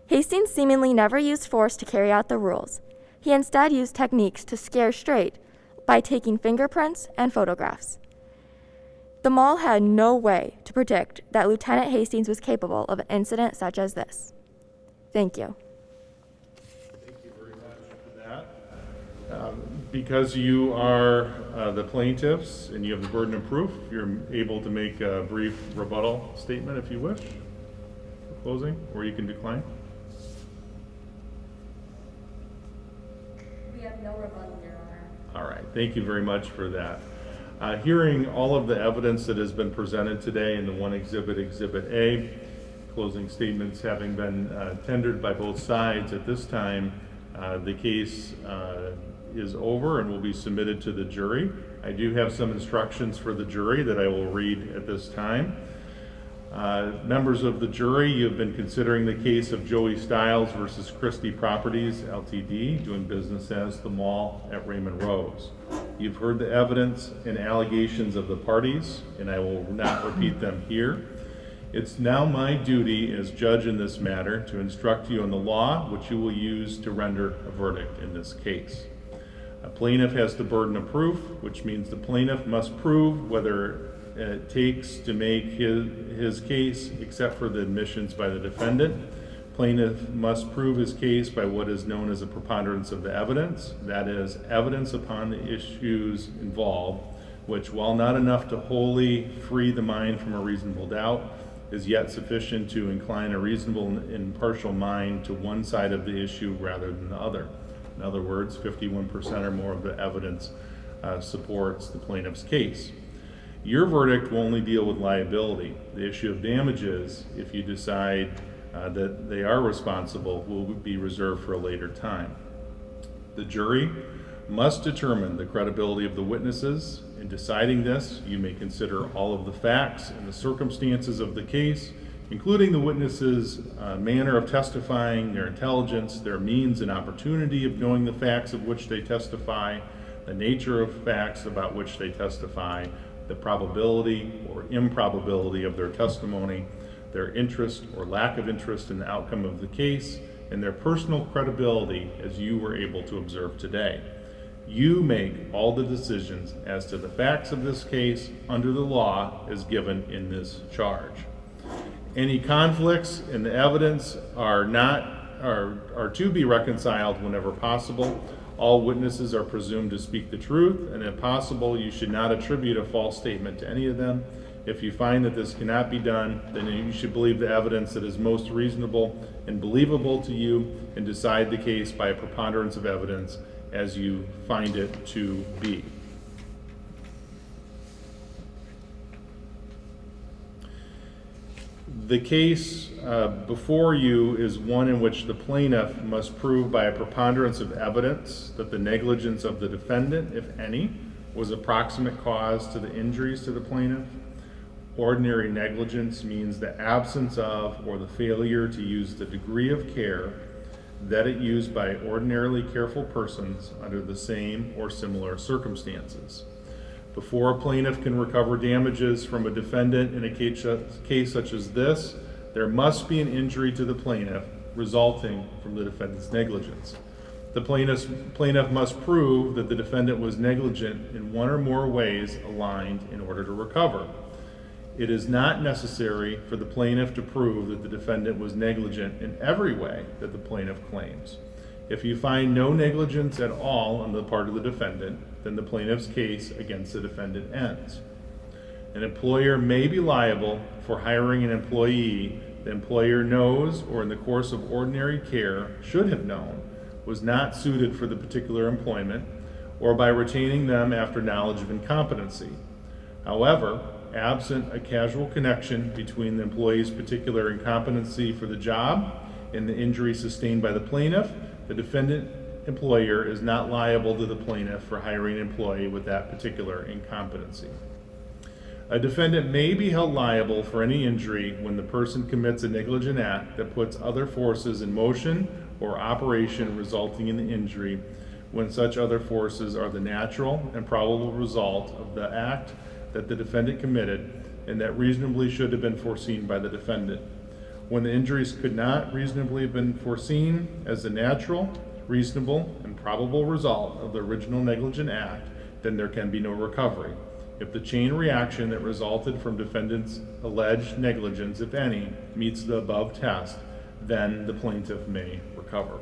Hastings seemingly never used force to carry out the rules. He instead used techniques to scare straight by taking fingerprints and photographs. The mall had no way to predict that Lieutenant Hastings was capable of an incident such as this. Thank you. Because you are the plaintiffs and you have the burden of proof, you're able to make a brief rebuttal statement if you wish for closing, or you can decline. We have no rebuttal, Your Honor. All right, thank you very much for that. Hearing all of the evidence that has been presented today in the one exhibit, Exhibit A, closing statements having been tendered by both sides at this time, the case is over and will be submitted to the jury. I do have some instructions for the jury that I will read at this time. Members of the jury, you have been considering the case of Joey Stiles versus Christie Properties, Ltd., doing business as the Mall at Raymond Rose. You've heard the evidence and allegations of the parties, and I will not repeat them here. It's now my duty as judge in this matter to instruct you on the law which you will use to render a verdict in this case. A plaintiff has the burden of proof, which means the plaintiff must prove whether it takes to make his case except for the admissions by the defendant. Plaintiff must prove his case by what is known as a preponderance of the evidence, that is, evidence upon the issues involved, which, while not enough to wholly free the mind from a reasonable doubt, is yet sufficient to incline a reasonable and impartial mind to one side of the issue rather than the other. In other words, 51% or more of the evidence supports the plaintiff's case. Your verdict will only deal with liability. The issue of damages, if you decide that they are responsible, will be reserved for a later time. The jury must determine the credibility of the witnesses. In deciding this, you may consider all of the facts and the circumstances of the case, including the witnesses' manner of testifying, their intelligence, their means and opportunity of knowing the facts of which they testify, the nature of facts about which they testify, the probability or improbability of their testimony, their interest or lack of interest in the outcome of the case, and their personal credibility as you were able to observe today. You make all the decisions as to the facts of this case under the law as given in this charge. Any conflicts in the evidence are to be reconciled whenever possible. All witnesses are presumed to speak the truth, and if possible, you should not attribute a false statement to any of them. If you find that this cannot be done, then you should believe the evidence that is most reasonable and believable to you and decide the case by a preponderance of evidence as you find it to be. The case before you is one in which the plaintiff must prove by a preponderance of evidence that the negligence of the defendant, if any, was a proximate cause to the injuries to the plaintiff. Ordinary negligence means the absence of or the failure to use the degree of care that it used by ordinarily careful persons under the same or similar circumstances. Before a plaintiff can recover damages from a defendant in a case such as this, there must be an injury to the plaintiff resulting from the defendant's negligence. The plaintiff must prove that the defendant was negligent in one or more ways aligned in order to recover. It is not necessary for the plaintiff to prove that the defendant was negligent in every way that the plaintiff claims. If you find no negligence at all on the part of the defendant, then the plaintiff's case against the defendant ends. An employer may be liable for hiring an employee the employer knows or in the course of ordinary care should have known was not suited for the particular employment, or by retaining them after knowledge of incompetency. However, absent a causal connection between the employee's particular incompetency for the job and the injury sustained by the plaintiff, the defendant employer is not liable to the plaintiff for hiring an employee with that particular incompetency. A defendant may be held liable for any injury when the person commits a negligent act that puts other forces in motion or operation resulting in the injury, when such other forces are the natural and probable result of the act that the defendant committed and that reasonably should have been foreseen by the defendant. When the injuries could not reasonably have been foreseen as the natural, reasonable, and probable result of the original negligent act, then there can be no recovery. If the chain reaction that resulted from defendant's alleged negligence, if any, meets the above test, then the plaintiff may recover.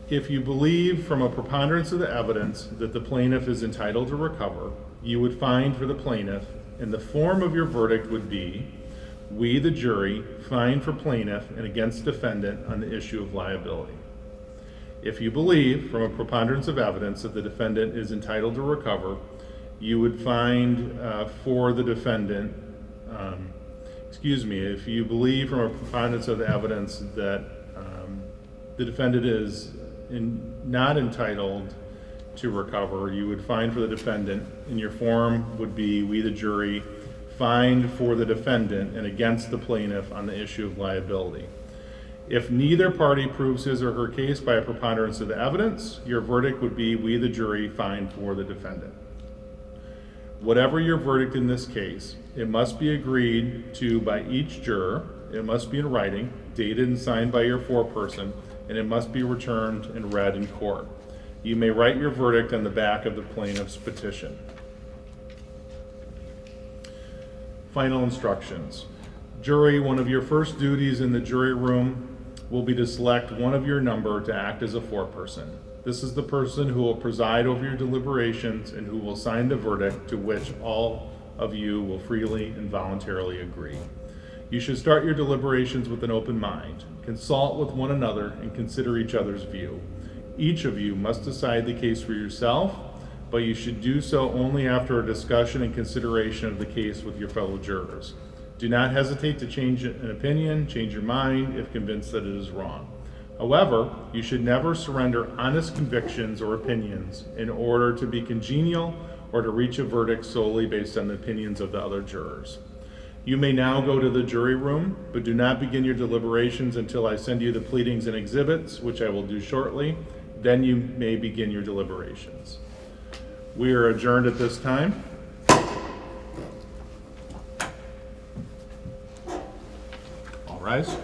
If you believe from a preponderance of the evidence that the plaintiff is entitled to recover, you would find for the plaintiff, and the form of your verdict would be, we, the jury, find for plaintiff and against defendant on the issue of liability. If you believe from a preponderance of evidence that the defendant is entitled to recover, you would find for the defendant, if you believe from a preponderance of the evidence that the defendant is not entitled to recover, you would find for the defendant, and your form would be, we, the jury, find for the defendant and against the plaintiff on the issue of liability. If neither party proves his or her case by a preponderance of the evidence, your verdict would be, we, the jury, find for the defendant. Whatever your verdict in this case, it must be agreed to by each juror, it must be in writing, dated and signed by your foreperson, and it must be returned and read in court. You may write your verdict on the back of the plaintiff's petition. Final instructions. Jury, one of your first duties in the jury room will be to select one of your number to act as a foreperson. This is the person who will preside over your deliberations and who will sign the verdict to which all of you will freely and voluntarily agree. You should start your deliberations with an open mind. Consult with one another and consider each other's view. Each of you must decide the case for yourself, but you should do so only after a discussion and consideration of the case with your fellow jurors. Do not hesitate to change an opinion, change your mind if convinced that it is wrong. However, you should never surrender honest convictions or opinions in order to be congenial or to reach a verdict solely based on the opinions of the other jurors. You may now go to the jury room, but do not begin your deliberations until I send you the pleadings and exhibits, which I will do shortly. Then you may begin your deliberations. We are adjourned at this time. All rise.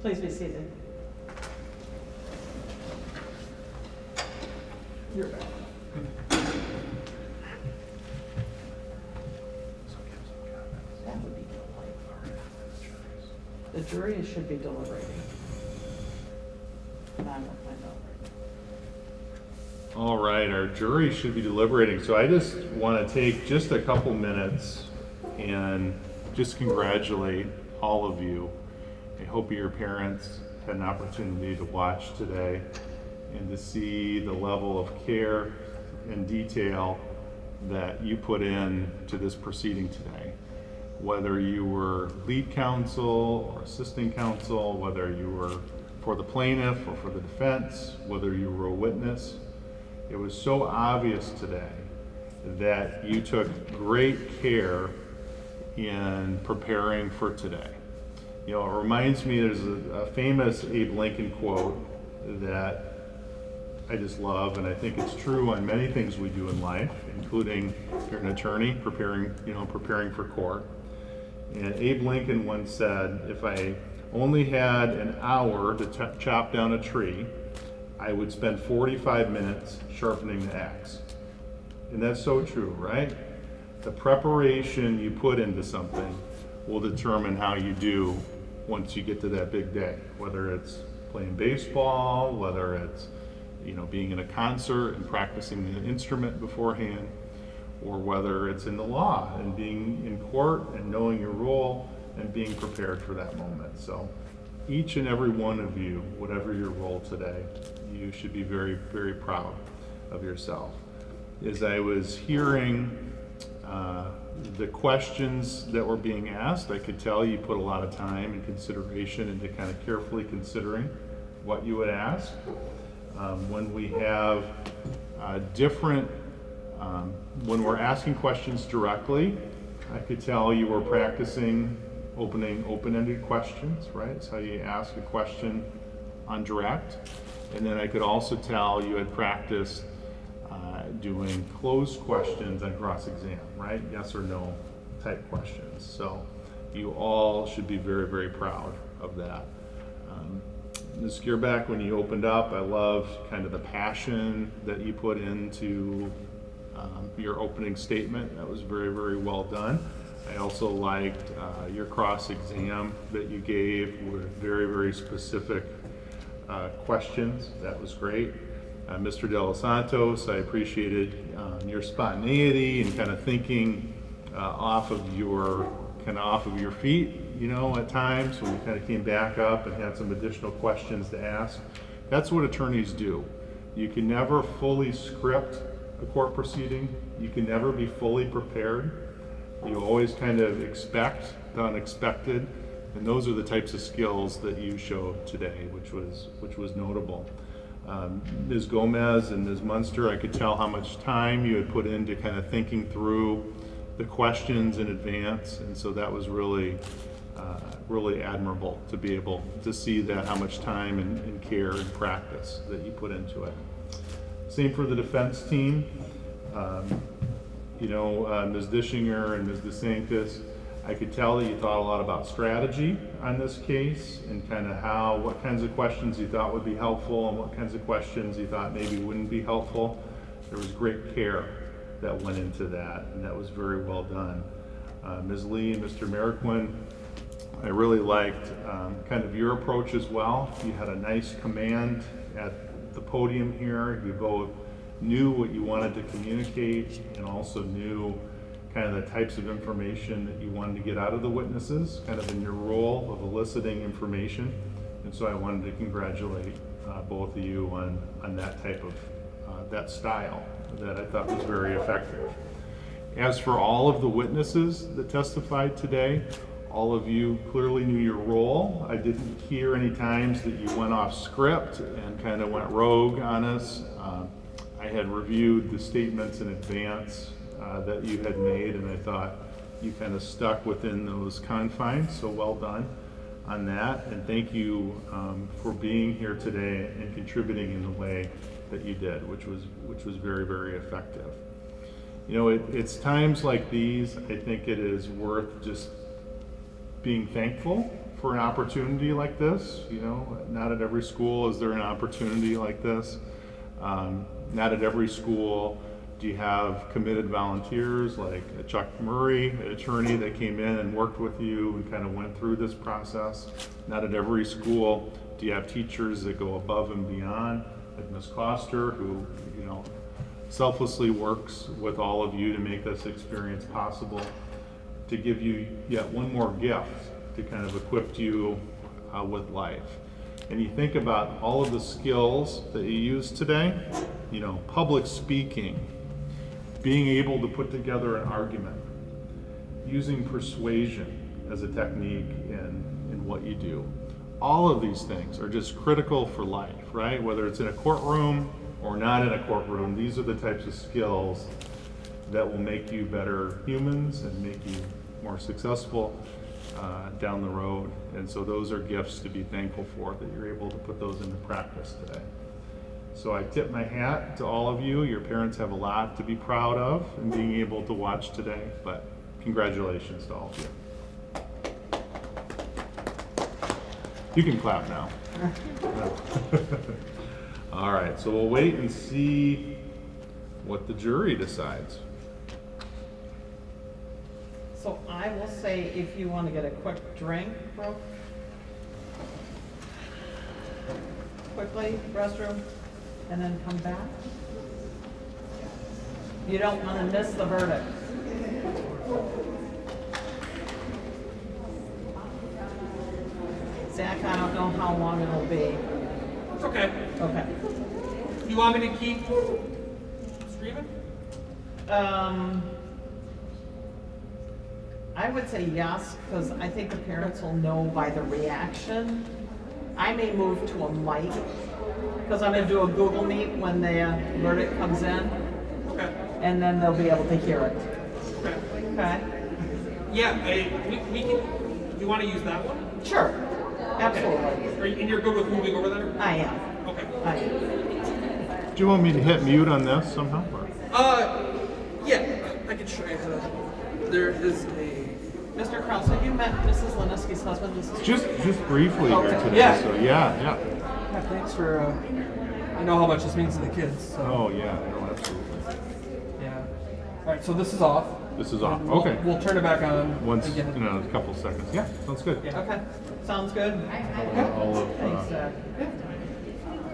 Please be seated. You're back. That would be the jury should be deliberating. And I will find out right now. All right, our jury should be deliberating. So I just want to take just a couple minutes and just congratulate all of you. I hope your parents had an opportunity to watch today and to see the level of care and detail that you put in to this proceeding today. Whether you were lead counsel or assistant counsel, whether you were for the plaintiff or for the defense, whether you were a witness, it was so obvious today that you took great care in preparing for today. You know, it reminds me, there's a famous Abe Lincoln quote that I just love, and I think it's true on many things we do in life, including if you're an attorney preparing for court. And Abe Lincoln once said, if I only had an hour to chop down a tree, I would spend 45 minutes sharpening the axe. And that's so true, right? The preparation you put into something will determine how you do once you get to that big day, whether it's playing baseball, whether it's being in a concert and practicing the instrument beforehand, or whether it's in the law and being in court and knowing your role and being prepared for that moment. So each and every one of you, whatever your role today, you should be very, very proud of yourself. As I was hearing the questions that were being asked, I could tell you put a lot of time and consideration into kind of carefully considering what you would ask. When we have when we're asking questions directly, I could tell you were practicing open-ended questions, right? It's how you ask a question on direct. And then I could also tell you had practiced doing closed questions on cross-exam, right? Yes or no type questions. So you all should be very, very proud of that. Ms. Gearback, when you opened up, I loved kind of the passion that you put into your opening statement. That was very, very well done. I also liked your cross-exam that you gave with very, very specific questions. That was great. Mr. De Los Santos, I appreciated your spontaneity and kind of thinking off of your feet, you know, at times when you kind of came back up and had some additional questions to ask. That's what attorneys do. You can never fully script a court proceeding. You can never be fully prepared. You always kind of expect the unexpected, and those are the types of skills that you showed today, which was notable. Ms. Gomez and Ms. Munster, I could tell how much time you had put into kind of thinking through the questions in advance, and so that was really admirable to be able to see that, how much time and care and practice that you put into it. Same for the defense team. Ms. Dischinger and Ms. DeSanctis, I could tell that you thought a lot about strategy on this case and kind of what kinds of questions you thought would be helpful and what kinds of questions you thought maybe wouldn't be helpful. There was great care that went into that, and that was very well done. Ms. Lee and Mr. Merriquin, I really liked kind of your approach as well. You had a nice command at the podium here. You both knew what you wanted to communicate and also knew kind of the types of information that you wanted to get out of the witnesses, kind of in your role of eliciting information. And so I wanted to congratulate both of you on that type of, that style that I thought was very effective. As for all of the witnesses that testified today, all of you clearly knew your role. I didn't hear any times that you went off script and kind of went rogue on us. I had reviewed the statements in advance that you had made, and I thought you kind of stuck within those confines, so well done on that. And thank you for being here today and contributing in the way that you did, which was very, very effective. You know, it's times like these, I think it is worth just being thankful for an opportunity like this. You know, not at every school is there an opportunity like this. Not at every school do you have committed volunteers like Chuck Murray, an attorney that came in and worked with you and kind of went through this process. Not at every school do you have teachers that go above and beyond, like Ms. Coster, who, you know, selflessly works with all of you to make this experience possible, to give you yet one more gift to kind of equip you with life. And you think about all of the skills that you used today, you know, public speaking, being able to put together an argument, using persuasion as a technique in what you do. All of these things are just critical for life, right? Whether it's in a courtroom or not in a courtroom, these are the types of skills that will make you better humans and make you more successful down the road. And so those are gifts to be thankful for, that you're able to put those into practice today. So I tip my hat to all of you. Your parents have a lot to be proud of in being able to watch today, but congratulations to all of you. You can clap now. All right, so we'll wait and see what the jury decides. So I will say, if you want to get a quick drink, quickly, restroom, and then come back. You don't want to miss the verdict. Zach, I don't know how long it'll be. It's okay. Okay. You want me to keep screaming? I would say yes, because I think the parents will know by the reaction. I may move to a mic, because I'm going to do a Google Meet when the verdict comes in. Okay. And then they'll be able to hear it. Okay. Okay? Yeah, we can. Do you want to use that one? Sure. Absolutely. Okay. And you're good with moving over there? I am. Okay. I am. Do you want me to hit mute on this somehow? Yeah, I can show you how to. There is a. Mr. Krause, have you met Mrs. Leniski's husband? Just briefly here today. Yeah. So yeah. Yeah, thanks for, I know how much this means to the kids, so. Oh, yeah, no, absolutely. Yeah. All right, so this is off. This is off, And we'll- okay. We'll turn it back on. Once, again. in a couple seconds. Yeah, sounds good. Yeah. Okay, sounds good. All of Thanks,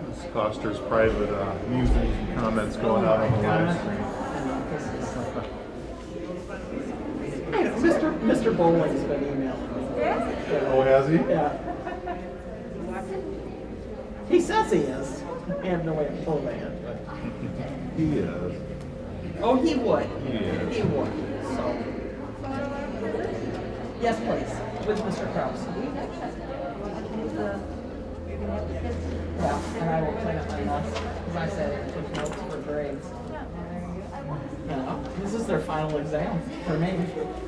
Ms. Coster's private musings and comments going out on the live stream. I know, Mr. Bowling's been emailing me. Oh, has he? Yeah. He says he is. I have no way of proving it, but. He is. Oh, he would. He is. He would, so. Yes, please, with Mr. Kraus. Yeah, and I will clean up my mess, because I said I took notes for grades. You know, this is their final exam for me.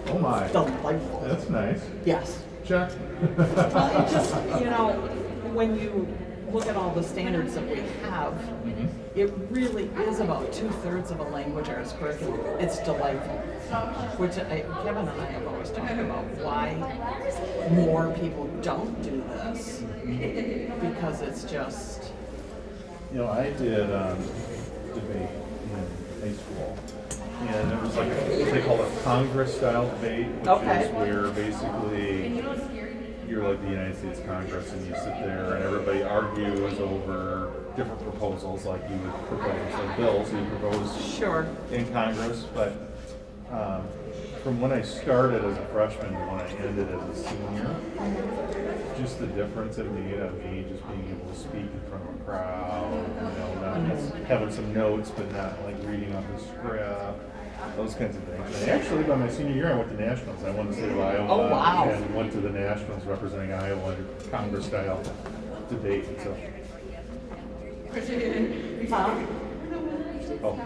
Oh my. Delightful. That's nice. Yes. Check. Well, it just, you know, when you look at all the standards that we have, it really is about 2/3 of a language arts curriculum. It's delightful. Which Kevin and I have always talked about why more people don't do this. Because it's just. You know, I did debate in high school, and it was like what they call a Congress-style debate, which is where basically you're like the United States Congress, and you sit there and everybody argues over different proposals, like you would propose, like bills you propose in Congress. But from when I started as a freshman to when I ended as a senior, just the difference it made on me just being able to speak in front of a crowd, you know, not just having some notes, but not like reading off the script, those kinds of things. And actually, by my senior year, I went to nationals. I won the state of Iowa. Oh, wow. And went to the nationals representing Iowa in Congress-style debate. So. Oh.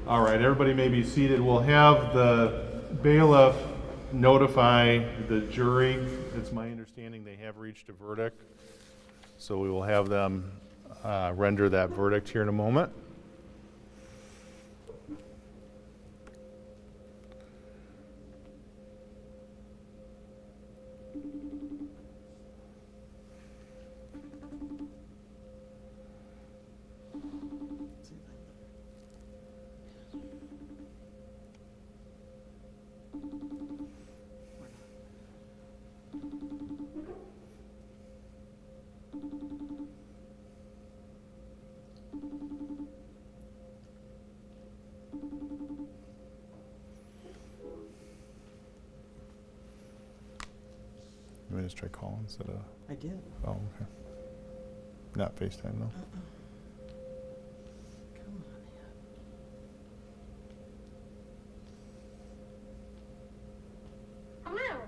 All right, everybody may be seated. We'll have the bailiff notify the jury. It's my understanding they have reached a verdict. So we will have them render that verdict here in a moment. Let me just try calling instead of. I did. Oh, okay. Not FaceTime though. Hello.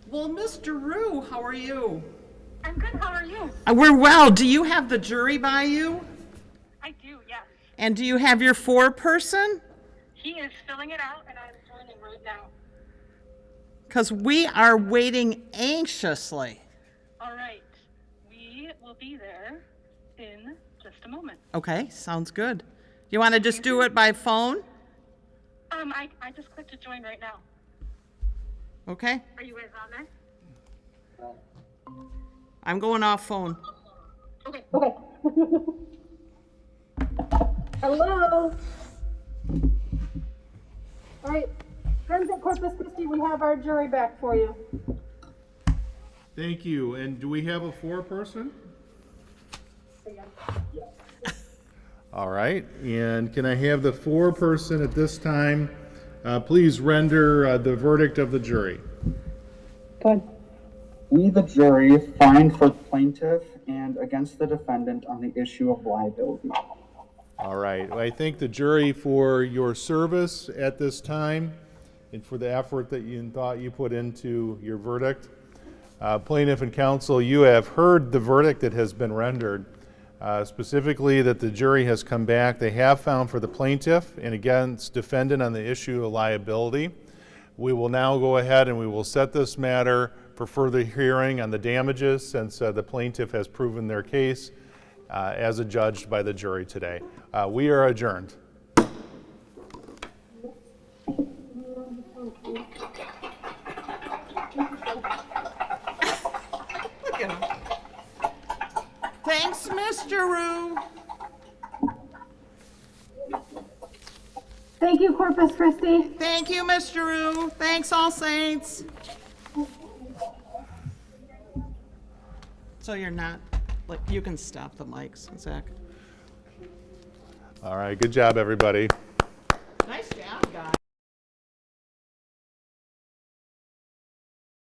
Well, Mr. Rue, how are you? I'm good. How are you? We're well. Do you have the jury by you? I do, yes. And do you have your foreperson? He is filling it out, and I'm joining right now. Because we are waiting anxiously. All right. We will be there in just a moment. Okay, sounds good. You want to just do it by phone? I just clicked to join right now. Okay. Are you guys on there? I'm going off phone. Okay. Okay. Hello. All right. Friends at Corpus Christi, we have our jury back for you. Thank you. And do we have a foreperson? All right. And can I have the foreperson at this time please render the verdict of the jury? Good. We, the jury, find for the plaintiff and against the defendant on the issue of liability. All right. I thank the jury for your service at this time and for the effort that you thought you put into your verdict. Plaintiff and counsel, you have heard the verdict that has been rendered, specifically that the jury has come back. They have found for the plaintiff and against defendant on the issue of liability. We will now go ahead and we will set this matter for further hearing on the damages since the plaintiff has proven their case as adjudged by the jury today. We are adjourned. Look at him. Thanks, Mr. Rue. Thank you, Corpus Christi. Thank you, Mr. Rue. Thanks, All Saints. So you're not, like, you can stop the mics, Zach. All right. Good job, everybody.